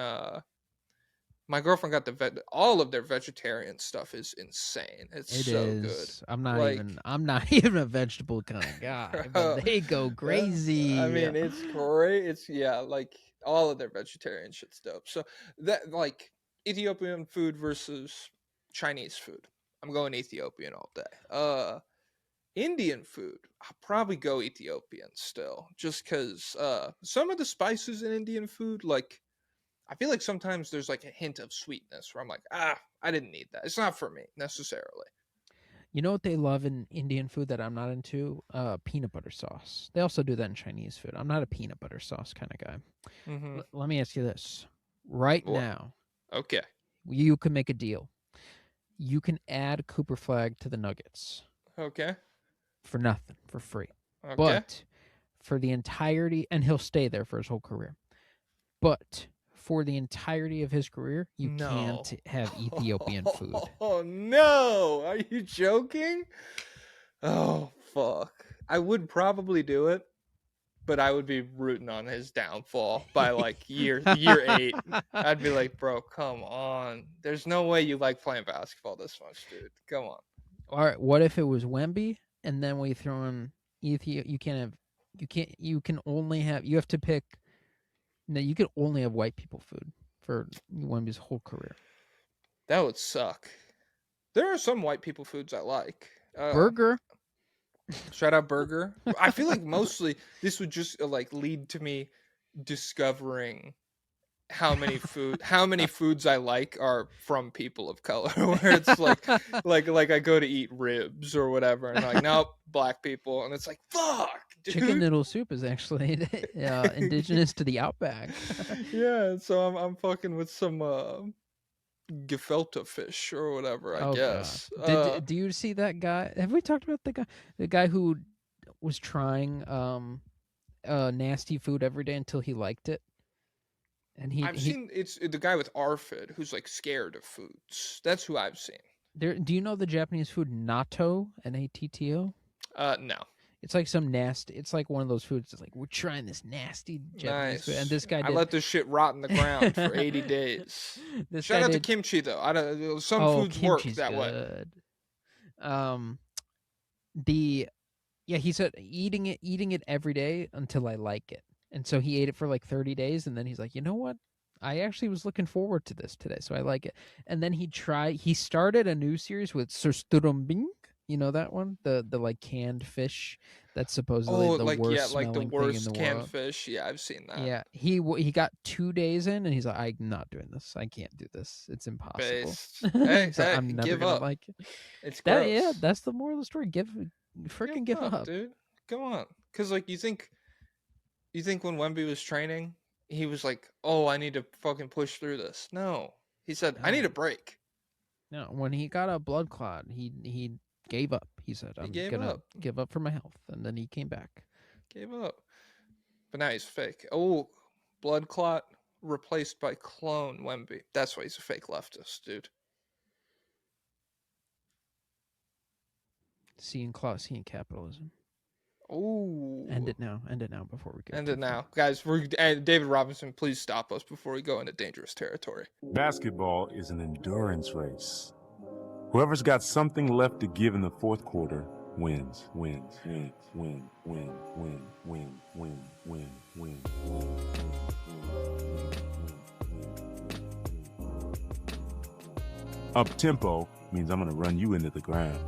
D: my girlfriend got all of their vegetarian stuff is insane. It's
C: It
D: so good.
C: is.
D: Like,
C: I'm not even a vegetable kind of guy, but they go
D: yeah, I
C: crazy.
D: mean, it's great. It's yeah, like all of their vegetarian shit's dope. So that like Ethiopian food versus Chinese food. I'm going Ethiopian all day. Indian food, I'll probably go Ethiopian still, just because some of the spices in Indian food, like I feel like sometimes there's like a hint of sweetness where I'm like, I didn't need that. It's not for me necessarily.
C: You know what they love in Indian food that I'm not into? Peanut butter sauce. They also do that in Chinese food. I'm not a peanut butter sauce kind of guy.
D: Mm-hmm.
C: Let me ask you this. Right
D: What?
C: now,
D: Okay.
C: you can make a deal. You can add Cooper Flag to the Nuggets
D: Okay.
C: for nothing, for free.
D: Okay.
C: But for the entirety, and he'll stay there for his whole career. But for the entirety of his career, you
D: No.
C: can't have Ethiopian food.
D: Oh no! Are you joking? Oh fuck! I would probably do it, but I would be rooting on his downfall by like year 8. I'd be like, bro, come on. There's no way you like playing basketball this much, dude. Come on.
C: All right, what if it was Wemby and then we throw in You can only have. You have to pick. No, you can only have white people food for Wemby's whole career.
D: That would suck. There are some white people foods I like.
C: Burger.
D: Shout out burger. I feel like mostly this would just like lead to me discovering how many foods I like are from people of color. Where it's like I go to eat ribs or whatever, and like nope, black people, and it's like fuck, dude.
C: Chicken noodle soup is actually indigenous to the outback.
D: Yeah, so I'm fucking with some gefilte fish or whatever, I
C: Oh god.
D: guess.
C: Do you see that guy? Have we talked about the guy who was trying nasty food every day until he liked it? And
D: I've seen it's the guy with ARFID who's like scared of foods. That's who I've seen.
C: do you know the Japanese food natto? Natto?
D: No.
C: It's like some nasty. It's like one of those foods. It's like we're trying this nasty Japanese food, and
D: Nice.
C: this guy
D: I
C: did.
D: let this shit rot in the ground for 80 days.
C: This
D: Shout
C: guy
D: out to
C: did.
D: kimchi though. I don't. Some
C: Oh,
D: foods work
C: kimchi's
D: that way.
C: good. The Yeah, he said eating it every day until I like it, and so he ate it for like 30 days, and then he's like, you know what? I actually was looking forward to this today, so I like it. And then he started a new series with surströmming. You know that one? The like canned fish that's supposedly
D: Oh,
C: the
D: like yeah,
C: worst
D: like the
C: smelling thing in
D: worst
C: the
D: canned
C: world.
D: fish. Yeah, I've seen that.
C: Yeah, he got 2 days in, and he's like, I'm not doing this. I can't do this. It's impossible.
D: Based. Hey,
C: So
D: hey,
C: I'm never
D: give
C: gonna
D: up.
C: like it.
D: It's
C: That
D: gross.
C: that's the moral of the story. Freaking give up.
D: dude. Come on. Cause like you think when Wemby was training, he was like, "Oh, I need to fucking push through this." No, he said, "I need a
C: No.
D: break."
C: No, when he got a blood clot, he gave up. He said,
D: He
C: "I'm
D: gave
C: gonna
D: up.
C: give up for my health," and then he came back.
D: Gave up. But now he's fake. Oh, blood clot replaced by clone Wemby. That's why he's a fake leftist, dude.
C: Seeing capitalism.
D: Oh,
C: End it now. End it now before we go.
D: end it now, guys. David Robinson. Please stop us before we go into dangerous territory.
B: Basketball is an endurance race. Whoever's got something left to give in the fourth quarter wins. Wins. Wins. Win. Win. Win. Win. Win. Win. Win. Win. Up tempo means I'm gonna run you into the ground.